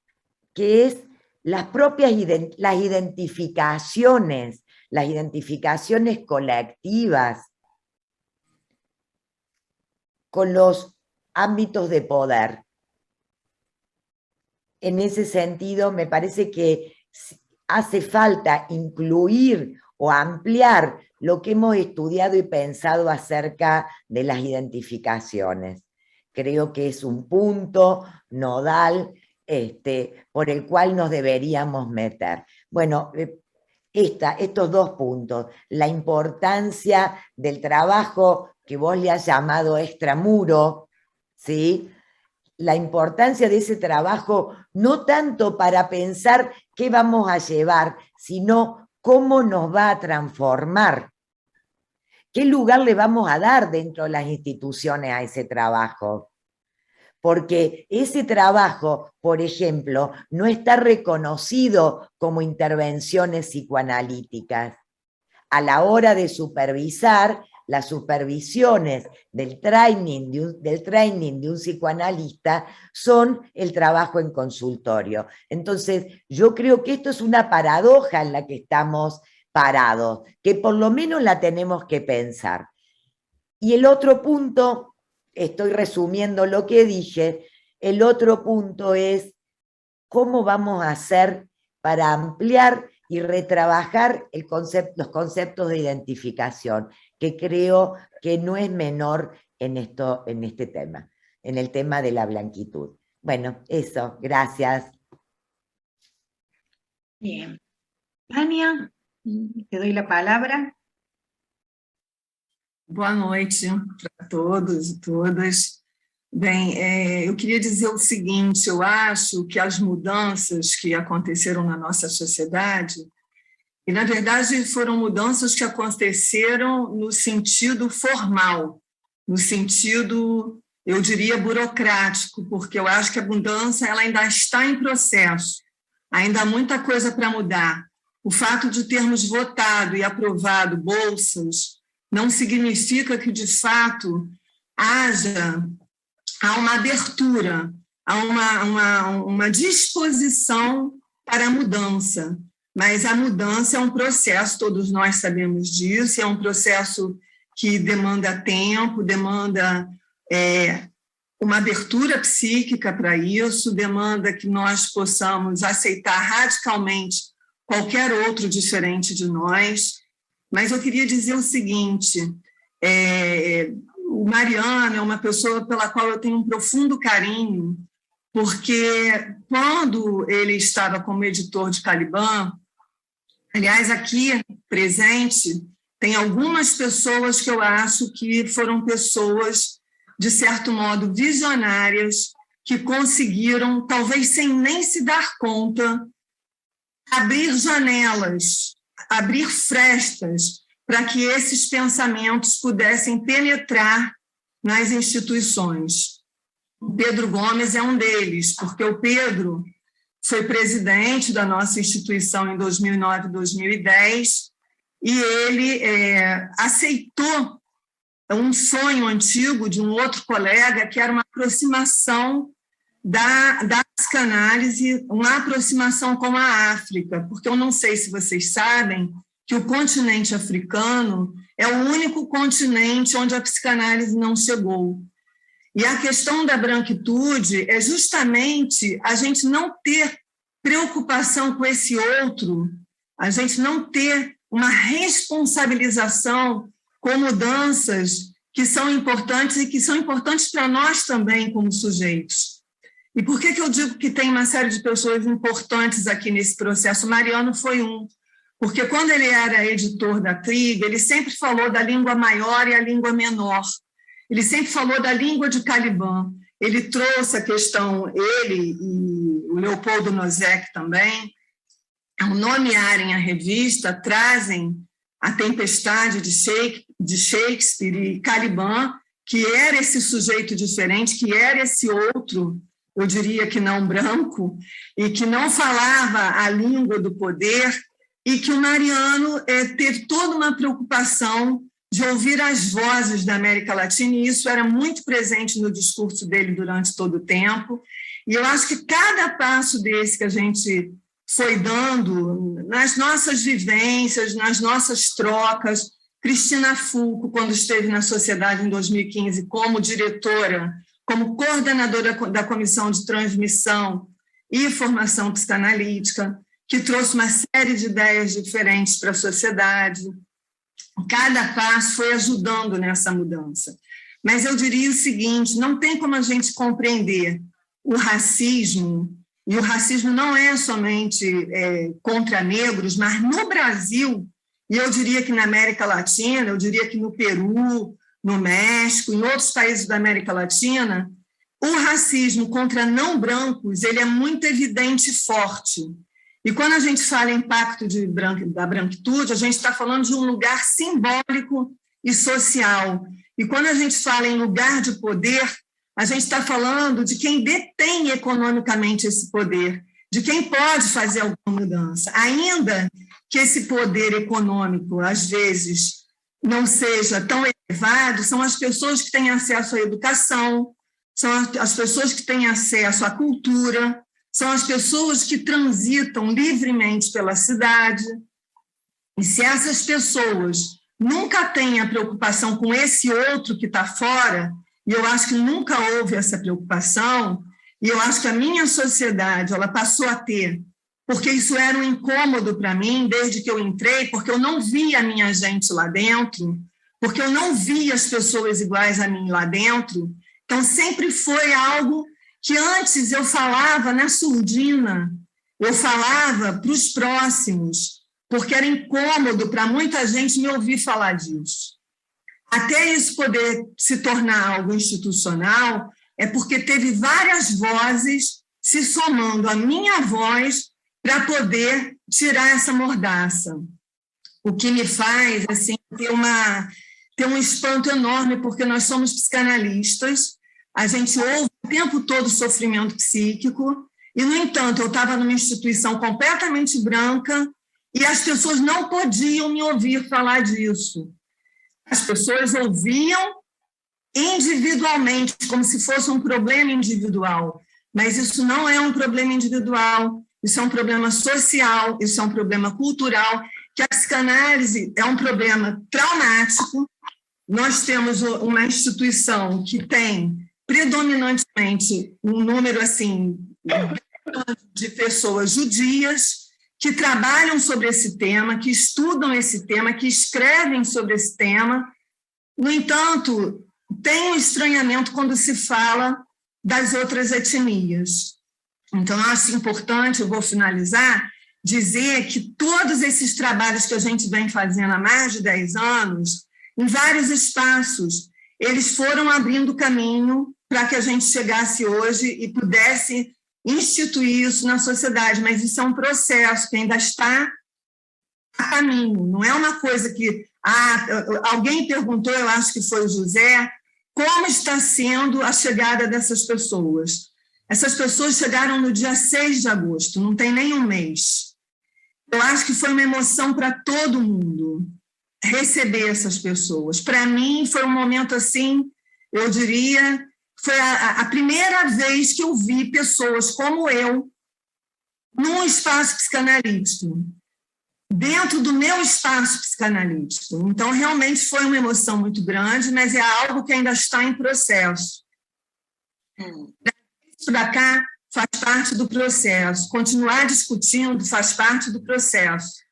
que es las propias identificaciones colectivas con los ámbitos de poder. En ese sentido, me parece que hace falta incluir o ampliar lo que hemos estudiado y pensado acerca de las identificaciones. Creo que es un punto nodal por el cual nos deberíamos meter. Bueno, estos 2 puntos, la importancia del trabajo que vos le has llamado extramuro, ¿sí?, la importancia de ese trabajo, no tanto para pensar qué vamos a llevar, sino cómo nos va a transformar. ¿Qué lugar le vamos a dar dentro de las instituciones a ese trabajo? Porque ese trabajo, por ejemplo, no está reconocido como intervenciones psicoanalíticas. A la hora de supervisar, las supervisiones del training de un psicoanalista son el trabajo en consultorio. Entonces, yo creo que esto es una paradoja en la que estamos parados, que por lo menos la tenemos que pensar. Y el otro punto, estoy resumiendo lo que dije, el otro punto es cómo vamos a hacer para ampliar y retrabajar los conceptos de identificación, que creo que no es menor en este tema, en el tema de la blanquitud. Bueno, eso, gracias. Bien. Tânia, te doy la palavra. Boa noite para todos e todas. Bem, eu queria dizer o seguinte, eu acho que as mudanças que aconteceram na nossa sociedade, e na verdade foram mudanças que aconteceram no sentido formal, no sentido, eu diria, burocrático, porque eu acho que a mudança ela ainda está em processo, ainda há muita coisa para mudar. O fato de termos votado e aprovado bolsas não significa que, de fato, há uma abertura, há uma disposição para a mudança. Mas a mudança é um processo, todos nós sabemos disso, é um processo que demanda tempo, demanda uma abertura psíquica para isso, demanda que nós possamos aceitar radicalmente qualquer outro diferente de nós. Mas eu queria dizer o seguinte, o Mariano é uma pessoa pela qual eu tenho um profundo carinho, porque quando ele estava como editor de Caliban, aliás, aqui presente, tem algumas pessoas que eu acho que foram pessoas, de certo modo, visionárias, que conseguiram, talvez sem nem se dar conta, abrir janelas, abrir frestas para que esses pensamentos pudessem penetrar nas instituições. O Pedro Gomes é um deles, porque o Pedro foi presidente da nossa instituição em 2009 e 2010, e ele aceitou um sonho antigo de um outro colega, que era uma aproximação da psicanálise, uma aproximação com a África, porque eu não sei se vocês sabem que o continente africano é o único continente onde a psicanálise não chegou. E a questão da branquitude é justamente a gente não ter preocupação com esse outro, a gente não ter uma responsabilização com mudanças que são importantes e que são importantes para nós também como sujeitos. E por que eu digo que tem uma série de pessoas importantes aqui nesse processo? O Mariano foi um, porque quando ele era editor da Trig, ele sempre falou da língua maior e a língua menor. Ele sempre falou da língua de Caliban. Ele trouxe a questão, ele e o Leopoldo Nozek também, ao nomearem a revista, trazem A Tempestade de Shakespeare e Caliban, que era esse sujeito diferente, que era esse outro, eu diria que não branco, e que não falava a língua do poder, e que o Mariano teve toda uma preocupação de ouvir as vozes da América Latina, e isso era muito presente no discurso dele durante todo o tempo. E eu acho que cada passo desse que a gente foi dando, nas nossas vivências, nas nossas trocas, Cristina Fulco, quando esteve na Sociedade em 2015 como diretora, como coordenadora da Comissão de Transmissão e Formação Psicanalítica, que trouxe uma série de ideias diferentes para a sociedade. Cada passo foi ajudando nessa mudança. Mas eu diria o seguinte, não tem como a gente compreender o racismo, e o racismo não é somente contra negros, mas no Brasil, e eu diria que na América Latina, eu diria que no Peru, no México, em outros países da América Latina, o racismo contra não brancos ele é muito evidente e forte. E quando a gente fala em impacto da branquitude, a gente está falando de um lugar simbólico e social. E quando a gente fala em lugar de poder, a gente está falando de quem detém economicamente esse poder, de quem pode fazer alguma mudança. Ainda que esse poder econômico, às vezes, não seja tão elevado, são as pessoas que têm acesso à educação, são as pessoas que têm acesso à cultura, são as pessoas que transitam livremente pela cidade. E se essas pessoas nunca têm a preocupação com esse outro que está fora, e eu acho que nunca houve essa preocupação, e eu acho que a minha sociedade ela passou a ter, porque isso era um incômodo para mim desde que eu entrei, porque eu não via a minha gente lá dentro, porque eu não via as pessoas iguais a mim lá dentro. Então, sempre foi algo que antes eu falava na surdina, eu falava para os próximos, porque era incômodo para muita gente me ouvir falar disso. Até isso poder se tornar algo institucional, é porque teve várias vozes se somando à minha voz para poder tirar essa mordaça. O que me faz assim, ter um espanto enorme, porque nós somos psicanalistas, a gente ouve o tempo todo sofrimento psíquico, e, no entanto, eu estava numa instituição completamente branca e as pessoas não podiam me ouvir falar disso. As pessoas ouviam individualmente, como se fosse um problema individual, mas isso não é um problema individual, isso é um problema social, isso é um problema cultural, que a psicanálise é um problema traumático. Nós temos uma instituição que tem predominantemente um número assim de pessoas judias que trabalham sobre esse tema, que estudam esse tema, que escrevem sobre esse tema. No entanto, tem um estranhamento quando se fala das outras etnias. Então, eu acho importante, eu vou finalizar, dizer que todos esses trabalhos que a gente vem fazendo há mais de 10 anos, em vários espaços, eles foram abrindo caminho para que a gente chegasse hoje e pudesse instituir isso na sociedade, mas isso é um processo que ainda está a caminho, não é uma coisa que... alguém perguntou, eu acho que foi o José, como está sendo a chegada dessas pessoas. Essas pessoas chegaram no dia 6 de agosto, não tem nem um mês. Eu acho que foi uma emoção para todo mundo receber essas pessoas. Para mim, foi um momento assim, eu diria, foi a primeira vez que eu vi pessoas como eu num espaço psicanalítico, dentro do meu espaço psicanalítico. Então, realmente foi uma emoção muito grande, mas é algo que ainda está em processo. Isso da cá faz parte do processo. Continuar discutindo faz parte do processo.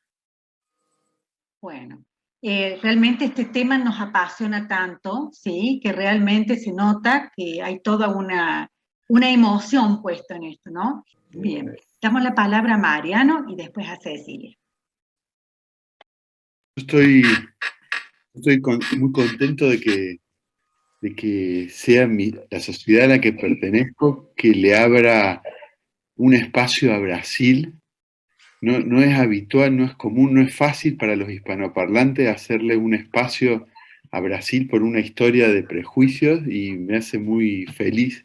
Bueno, realmente este tema nos apasiona tanto, ¿sí? Que realmente se nota que hay toda una emoción puesta en esto, ¿no? Bien, damos la palabra a Mariano y después a Cecilia. Estoy muy contento de que sea la sociedad a la que pertenezco que le abra un espacio a Brasil. No es habitual, no es común, no es fácil para los hispanoparlantes hacerle un espacio a Brasil por una historia de prejuicios, y me hace muy feliz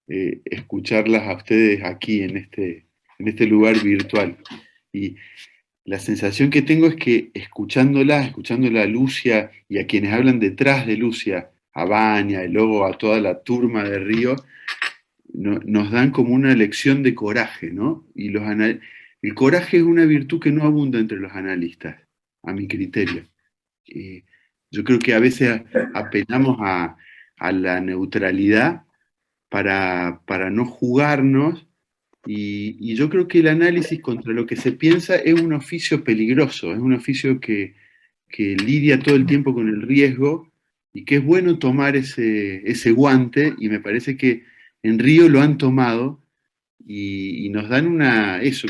escucharlas a ustedes aquí en este lugar virtual. Y la sensación que tengo es que escuchándola a Lucia y a quienes hablan detrás de Lucia, a Vania, y luego a toda la turma de Río, nos dan como una lección de coraje, ¿no? Y el coraje es una virtud que no abunda entre los analistas, a mi criterio. Yo creo que a veces apelamos a la neutralidad para no jugarnos, y yo creo que el análisis contra lo que se piensa es un oficio peligroso, es un oficio que lidia todo el tiempo con el riesgo, y que es bueno tomar ese guante, y me parece que en Río lo han tomado, y nos dan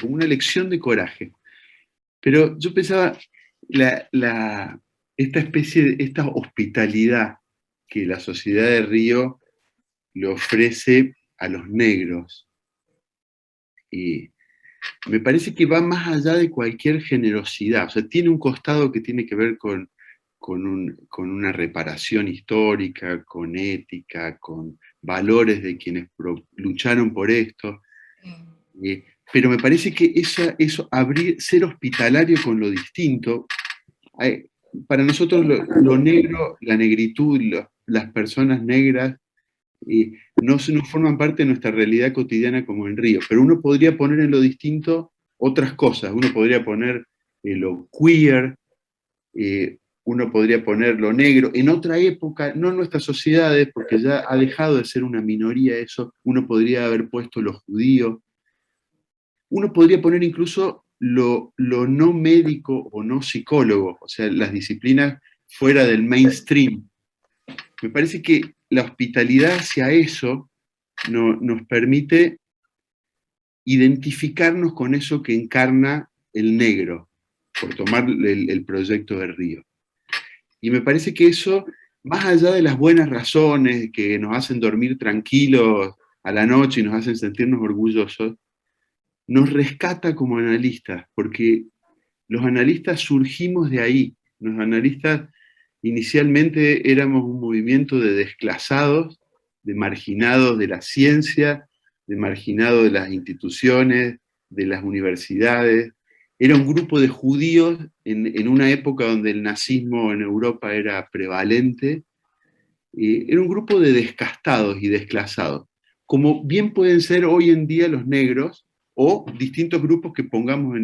como una lección de coraje. Pero yo pensaba, esta hospitalidad que la sociedad de Río le ofrece a los negros, y me parece que va más allá de cualquier generosidad. O sea, tiene un costado que tiene que ver con una reparación histórica, con ética, con valores de quienes lucharon por esto. Pero me parece que eso ser hospitalario con lo distinto, para nosotros lo negro, la negritud, las personas negras, no forman parte de nuestra realidad cotidiana como en Río, pero uno podría poner en lo distinto otras cosas. Uno podría poner lo queer, uno podría poner lo negro. En otra época, no en nuestras sociedades, porque ya ha dejado de ser una minoría eso, uno podría haber puesto lo judío. Uno podría poner incluso lo no médico o no psicólogo, o sea, las disciplinas fuera del mainstream. Me parece que la hospitalidad hacia eso nos permite identificarnos con eso que encarna el negro, por tomar el proyecto de Río. Y me parece que eso, más allá de las buenas razones que nos hacen dormir tranquilos a la noche y nos hacen sentirnos orgullosos, nos rescata como analistas, porque los analistas surgimos de ahí. Los analistas inicialmente éramos un movimiento de desclasados, de marginados de la ciencia, de marginados de las instituciones, de las universidades. Era un grupo de judíos en una época donde el nazismo en Europa era prevalente. Era un grupo de descastados y desclasados, como bien pueden ser hoy en día los negros o distintos grupos que pongamos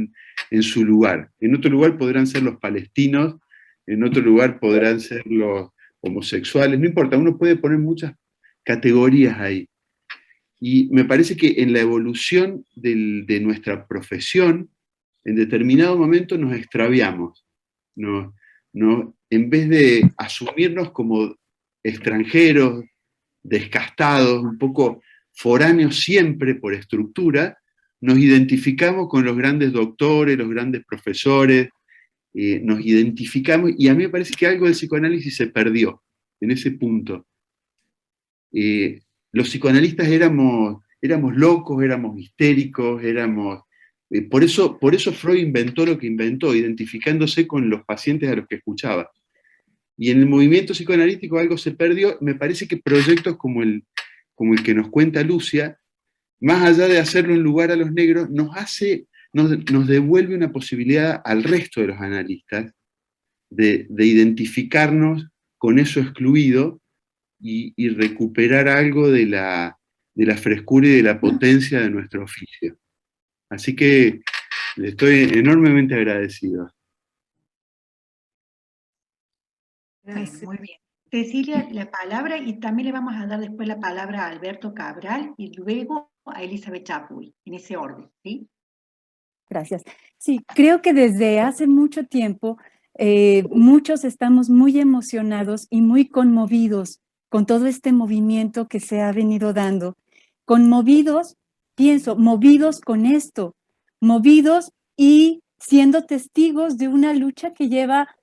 en su lugar. En otro lugar podrán ser los palestinos, en otro lugar podrán ser los homosexuales, no importa, uno puede poner muchas categorías ahí. Y me parece que en la evolución de nuestra profesión, en determinado momento nos extraviamos. En vez de asumirnos como extranjeros, descastados, un poco foráneos siempre por estructura, nos identificamos con los grandes doctores, los grandes profesores, nos identificamos, y a mí me parece que algo del psicoanálisis se perdió en ese punto. Los psicoanalistas éramos locos, éramos histéricos, por eso Freud inventó lo que inventó, identificándose con los pacientes a los que escuchaba. Y en el movimiento psicoanalítico algo se perdió. Me parece que proyectos como el que nos cuenta Lucia, más allá de hacerlo en lugar a los negros, nos devuelve una posibilidad al resto de los analistas de identificarnos con eso excluido y recuperar algo de la frescura y de la potencia de nuestro oficio. Así que le estoy enormemente agradecido. Muy bien. Cecilia, la palabra, y también le vamos a dar después la palabra a Alberto Cabral y luego a Elizabeth Chapuy, en ese orden, ¿sí? Gracias. Sí, creo que desde hace mucho tiempo muchos estamos muy emocionados y muy conmovidos con todo este movimiento que se ha venido dando. Conmovidos, pienso, movidos con esto, movidos y siendo testigos de una lucha que lleva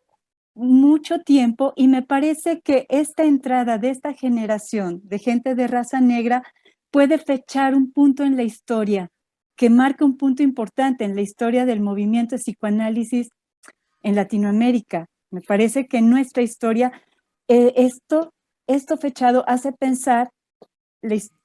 mucho tiempo, y me parece que esta entrada de esta generación de gente de raza negra puede fechar un punto en la historia, que marca un punto importante en la historia del movimiento de psicoanálisis en Latinoamérica. Me parece que en nuestra historia esto fechado hace pensar,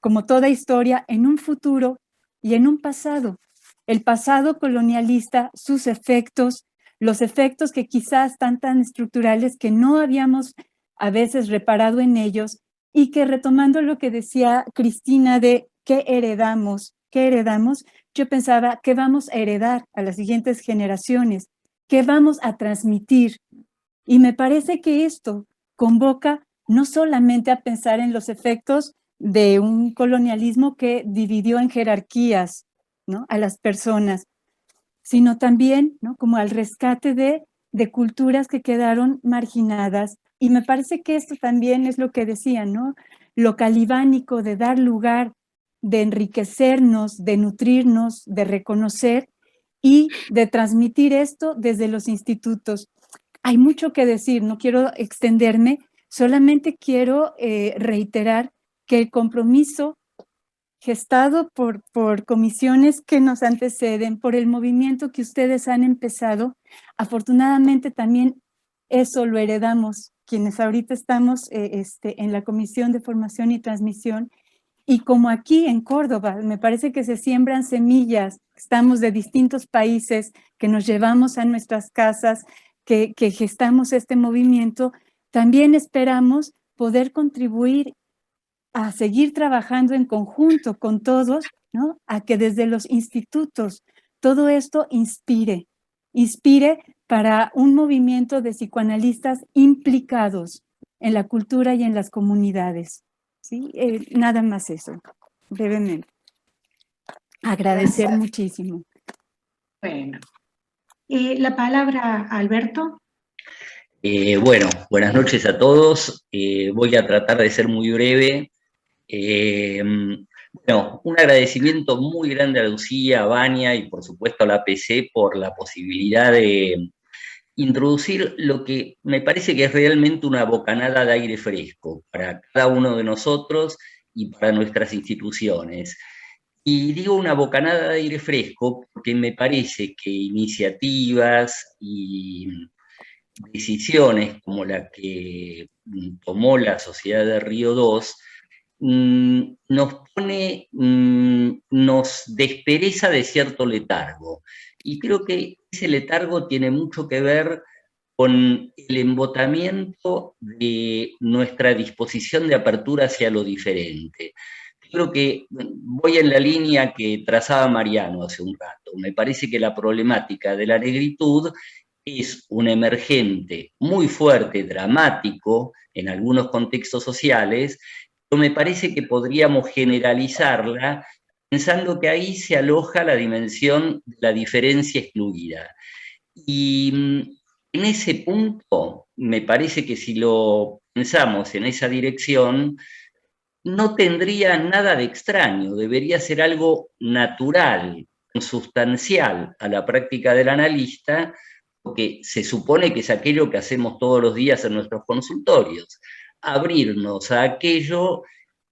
como toda historia, en un futuro y en un pasado. El pasado colonialista, sus efectos, los efectos que quizás están tan estructurales que no habíamos a veces reparado en ellos, y que, retomando lo que decía Cristina de qué heredamos, yo pensaba, ¿qué vamos a heredar a las siguientes generaciones? ¿Qué vamos a transmitir? Y me parece que esto convoca no solamente a pensar en los efectos de un colonialismo que dividió en jerarquías, ¿no?, a las personas, sino también, ¿no?, como al rescate de culturas que quedaron marginadas. Y me parece que esto también es lo que decía, ¿no?, lo calibánico de dar lugar, de enriquecernos, de nutrirnos, de reconocer y de transmitir esto desde los institutos. Hay mucho que decir, no quiero extenderme, solamente quiero reiterar que el compromiso gestado por comisiones que nos anteceden, por el movimiento que ustedes han empezado, afortunadamente también eso lo heredamos, quienes ahorita estamos en la Comisión de Formación y Transmisión, y como aquí en Córdoba, me parece que se siembran semillas, estamos de distintos países, que nos llevamos a nuestras casas, que gestamos este movimiento, también esperamos poder contribuir a seguir trabajando en conjunto con todos, ¿no?, a que desde los institutos todo esto inspire para un movimiento de psicoanalistas implicados en la cultura y en las comunidades. ¿Sí? Nada más eso, brevemente. Agradecer muchísimo. Bueno. La palabra, Alberto. Bueno, buenas noches a todos. Voy a tratar de ser muy breve. Bueno, un agradecimiento muy grande a Lucía, a Vania y por supuesto a la APC por la posibilidad de introducir lo que me parece que es realmente una bocanada de aire fresco para cada uno de nosotros y para nuestras instituciones. Y digo una bocanada de aire fresco porque me parece que iniciativas y decisiones como la que tomó la Sociedad de Río 2 nos despereza de cierto letargo. Y creo que ese letargo tiene mucho que ver con el embotamiento de nuestra disposición de apertura hacia lo diferente. Creo que voy en la línea que trazaba Mariano hace un rato. Me parece que la problemática de la negritud es un emergente muy fuerte, dramático, en algunos contextos sociales, pero me parece que podríamos generalizarla pensando que ahí se aloja la dimensión de la diferencia excluida. Y en ese punto, me parece que si lo pensamos en esa dirección, no tendría nada de extraño, debería ser algo natural, sustancial a la práctica del analista, porque se supone que es aquello que hacemos todos los días en nuestros consultorios, abrirnos a aquello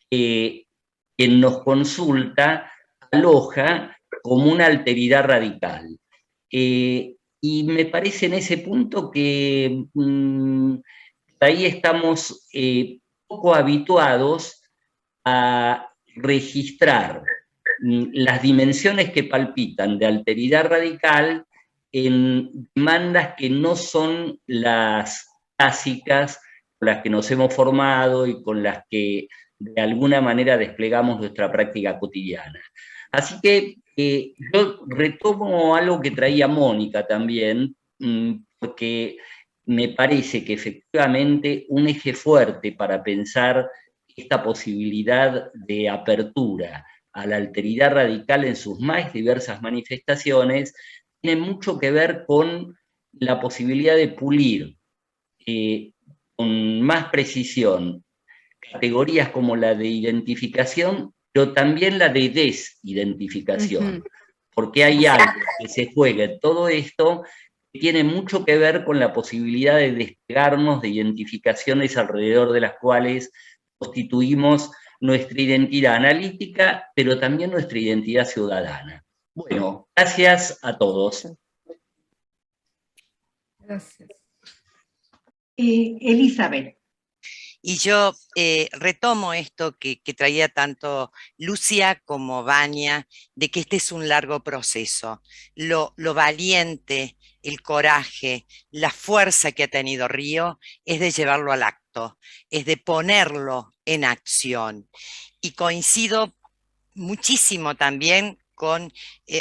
que quien nos consulta aloja como una alteridad radical. Y me parece en ese punto que ahí estamos poco habituados a registrar las dimensiones que palpitan de alteridad radical en demandas que no son las clásicas con las que nos hemos formado y con las que de alguna manera desplegamos nuestra práctica cotidiana. Así que yo retomo algo que traía Mónica también, porque me parece que efectivamente un eje fuerte para pensar esta posibilidad de apertura a la alteridad radical en sus más diversas manifestaciones tiene mucho que ver con la posibilidad de pulir con más precisión categorías como la de identificación, pero también la de desidentificación, porque hay algo que se juega en todo esto que tiene mucho que ver con la posibilidad de despegarnos de identificaciones alrededor de las cuales constituimos nuestra identidad analítica, pero también nuestra identidad ciudadana. Bueno, gracias a todos. Gracias. Elizabeth. Y yo retomo esto que traía tanto Lucia como Vania, de que este es un largo proceso. Lo valiente, el coraje, la fuerza que ha tenido Río es de llevarlo al acto, es de ponerlo en acción. Y coincido muchísimo también con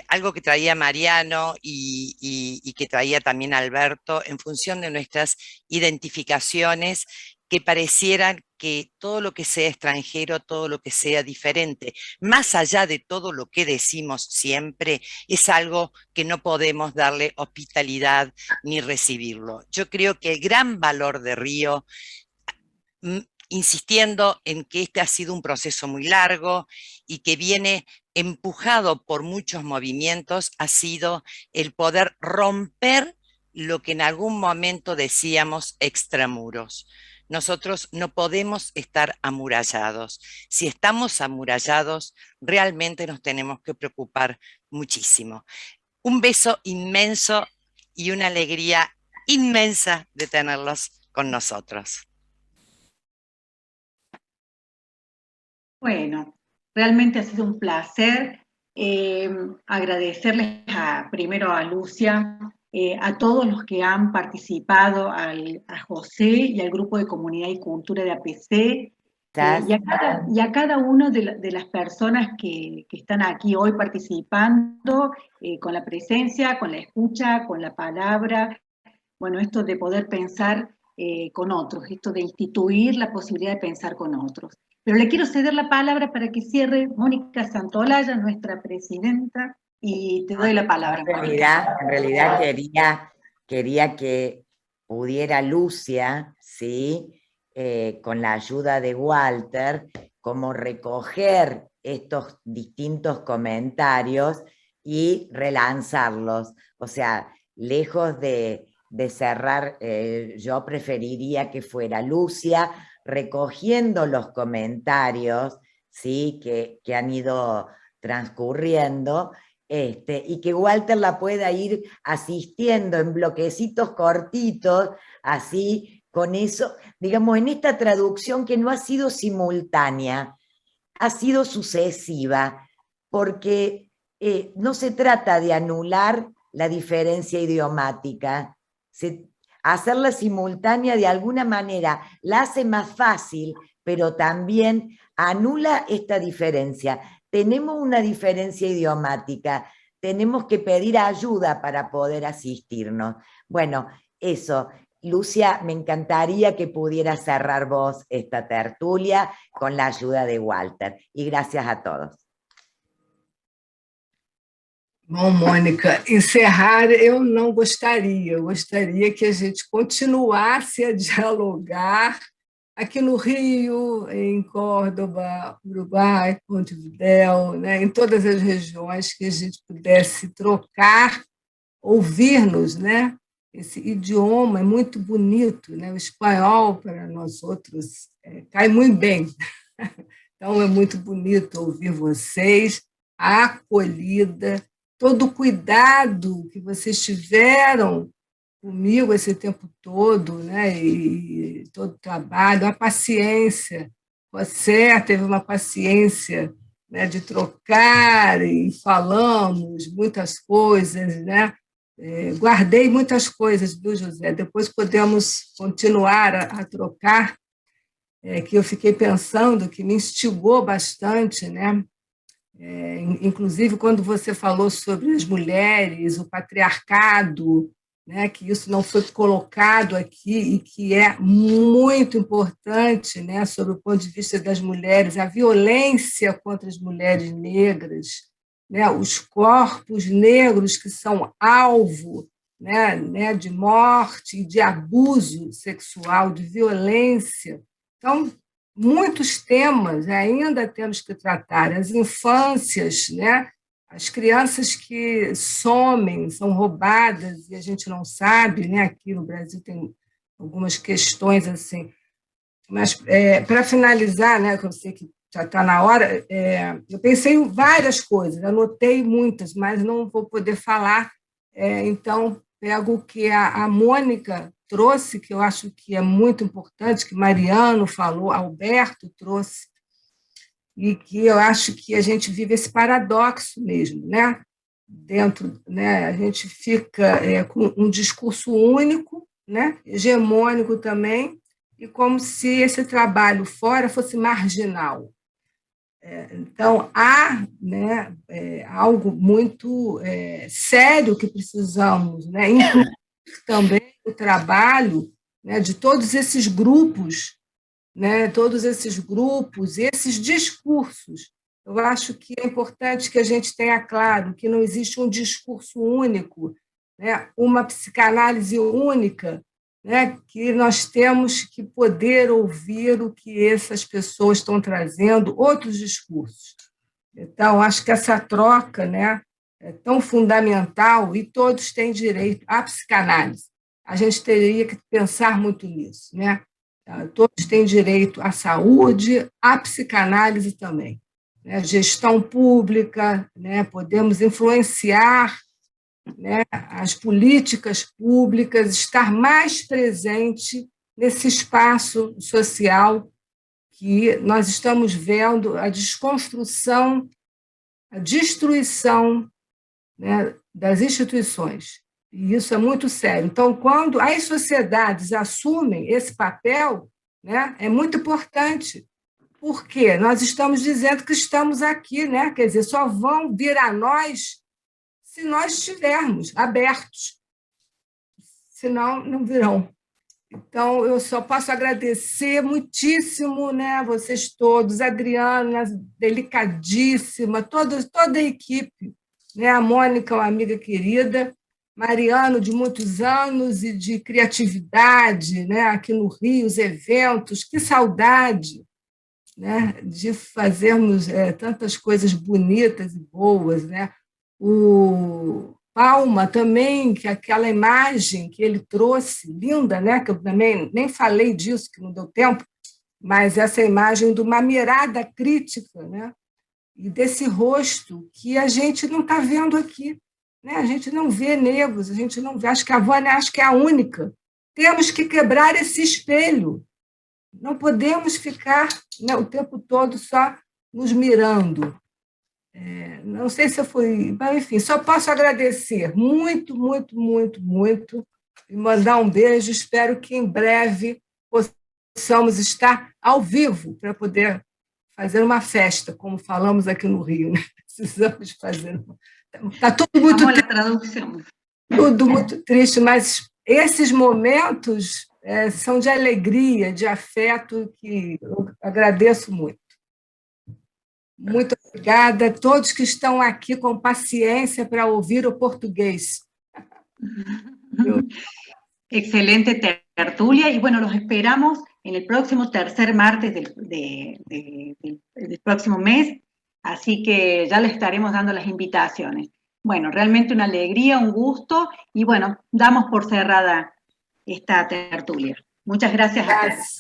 algo que traía Mariano y que traía también Alberto en función de nuestras identificaciones, que parecieran que todo lo que sea extranjero, todo lo que sea diferente, más allá de todo lo que decimos siempre, es algo que no podemos darle hospitalidad ni recibirlo. Yo creo que el gran valor de Río, insistiendo en que este ha sido un proceso muy largo y que viene empujado por muchos movimientos, ha sido el poder romper lo que en algún momento decíamos extramuros. Nosotros no podemos estar amurallados. Si estamos amurallados, realmente nos tenemos que preocupar muchísimo. Un beso inmenso y una alegría inmensa de tenerlos con nosotros. Bueno, realmente ha sido un placer agradecerles primero a Lucia, a todos los que han participado, a José y al Grupo de Comunidad y Cultura de APC, y a cada una de las personas que están aquí hoy participando, con la presencia, con la escucha, con la palabra. Bueno, esto de poder pensar con otros, esto de instituir la posibilidad de pensar con otros. Pero le quiero ceder la palabra para que cierre Mónica Santolaya, nuestra presidenta, y te doy la palabra. En realidad quería que pudiera Lucia, ¿sí? Con la ayuda de Walter, como recoger estos distintos comentarios y relanzarlos. O sea, lejos de cerrar, yo preferiría que fuera Lucia recogiendo los comentarios, ¿sí? que han ido transcurriendo, y que Walter la pueda ir asistiendo en bloquecitos cortitos, así, con eso, digamos, en esta traducción que no ha sido simultánea, ha sido sucesiva, porque no se trata de anular la diferencia idiomática, hacerla simultánea de alguna manera la hace más fácil, pero también anula esta diferencia. Tenemos una diferencia idiomática, tenemos que pedir ayuda para poder asistirnos. Bueno, eso. Lucia, me encantaría que pudieras cerrar vos esta tertulia con la ayuda de Walter. Y gracias a todos. Bom, Mônica, encerrar eu não gostaria. Eu gostaria que a gente continuasse a dialogar aqui no Rio, em Córdoba, Uruguai, Montevidéu, né, em todas as regiões, que a gente pudesse trocar, ouvir-nos, né? Esse idioma é muito bonito, né? O espanhol, para nós outros, cai muito bem. Então, é muito bonito ouvir vocês, a acolhida, todo o cuidado que vocês tiveram comigo esse tempo todo, né? E todo o trabalho, a paciência. Você teve uma paciência, né, de trocar, e falamos muitas coisas, né? Guardei muitas coisas, viu, José? Depois podemos continuar a trocar, que eu fiquei pensando, que me instigou bastante, né? Inclusive, quando você falou sobre as mulheres, o patriarcado, né, que isso não foi colocado aqui e que é muito importante, né, sob o ponto de vista das mulheres, a violência contra as mulheres negras, né, os corpos negros que são alvo, né, de morte, de abuso sexual, de violência. Então, muitos temas ainda temos que tratar. As infâncias, né, as crianças que somem, são roubadas e a gente não sabe, né? Aqui no Brasil tem algumas questões assim. Mas, para finalizar, né, que eu sei que já está na hora, eu pensei em várias coisas, anotei muitas, mas não vou poder falar, então pego o que a Mônica trouxe, que eu acho que é muito importante, que Mariano falou, Alberto trouxe, e que eu acho que a gente vive esse paradoxo mesmo, né? Dentro, né, a gente fica com um discurso único, né, hegemônico também, e como se esse trabalho fora fosse marginal. Então, há, né, algo muito sério que precisamos, né, incluir também o trabalho, né, de todos esses grupos, né, esses discursos. Eu acho que é importante que a gente tenha claro que não existe um discurso único, né, uma psicanálise única, né, que nós temos que poder ouvir o que essas pessoas estão trazendo, outros discursos. Então, acho que essa troca, né, é tão fundamental e todos têm direito à psicanálise. A gente teria que pensar muito nisso, né? Todos têm direito à saúde, à psicanálise também, né? Gestão pública, né? Podemos influenciar, né, as políticas públicas, estar mais presente nesse espaço social que nós estamos vendo a desconstrução, a destruição, né, das instituições. E isso é muito sério. Então, quando as sociedades assumem esse papel, né, é muito importante, porque nós estamos dizendo que estamos aqui, né? Quer dizer, só vão vir a nós se nós estivermos abertos, senão não virão. Então, eu só posso agradecer muitíssimo, né, vocês todos, Adriana, delicadíssima, toda a equipe, né, a Mônica, uma amiga querida, mariano de muitos anos e de criatividade, né? Aqui no Rio, os eventos, que saudade, né? De fazermos tantas coisas bonitas e boas, né? O Palma também, que aquela imagem que ele trouxe, linda, né? Que eu também nem falei disso, que não deu tempo, mas essa imagem de uma mirada crítica, né? E desse rosto que a gente não está vendo aqui, né? A gente não vê negros, a gente não vê. Acho que a Vânia acho que é a única. Temos que quebrar esse espelho. Não podemos ficar, né, o tempo todo só nos mirando. Não sei se eu fui... Mas, enfim, só posso agradecer muito, muito, muito, muito e mandar um beijo. Espero que em breve possamos estar ao vivo para poder fazer uma festa, como falamos aqui no Rio, né? Precisamos fazer. Está tudo muito triste, tudo muito triste, mas esses momentos são de alegria, de afeto, que eu agradeço muito. Muito obrigada a todos que estão aquí com paciência para oír o portugués. Excelente tertulia, y bueno, los esperamos en el próximo tercer martes del próximo mes, así que ya les estaremos dando las invitaciones. Bueno, realmente una alegría, un gusto, y bueno, damos por cerrada esta tertulia. Muchas gracias a todos.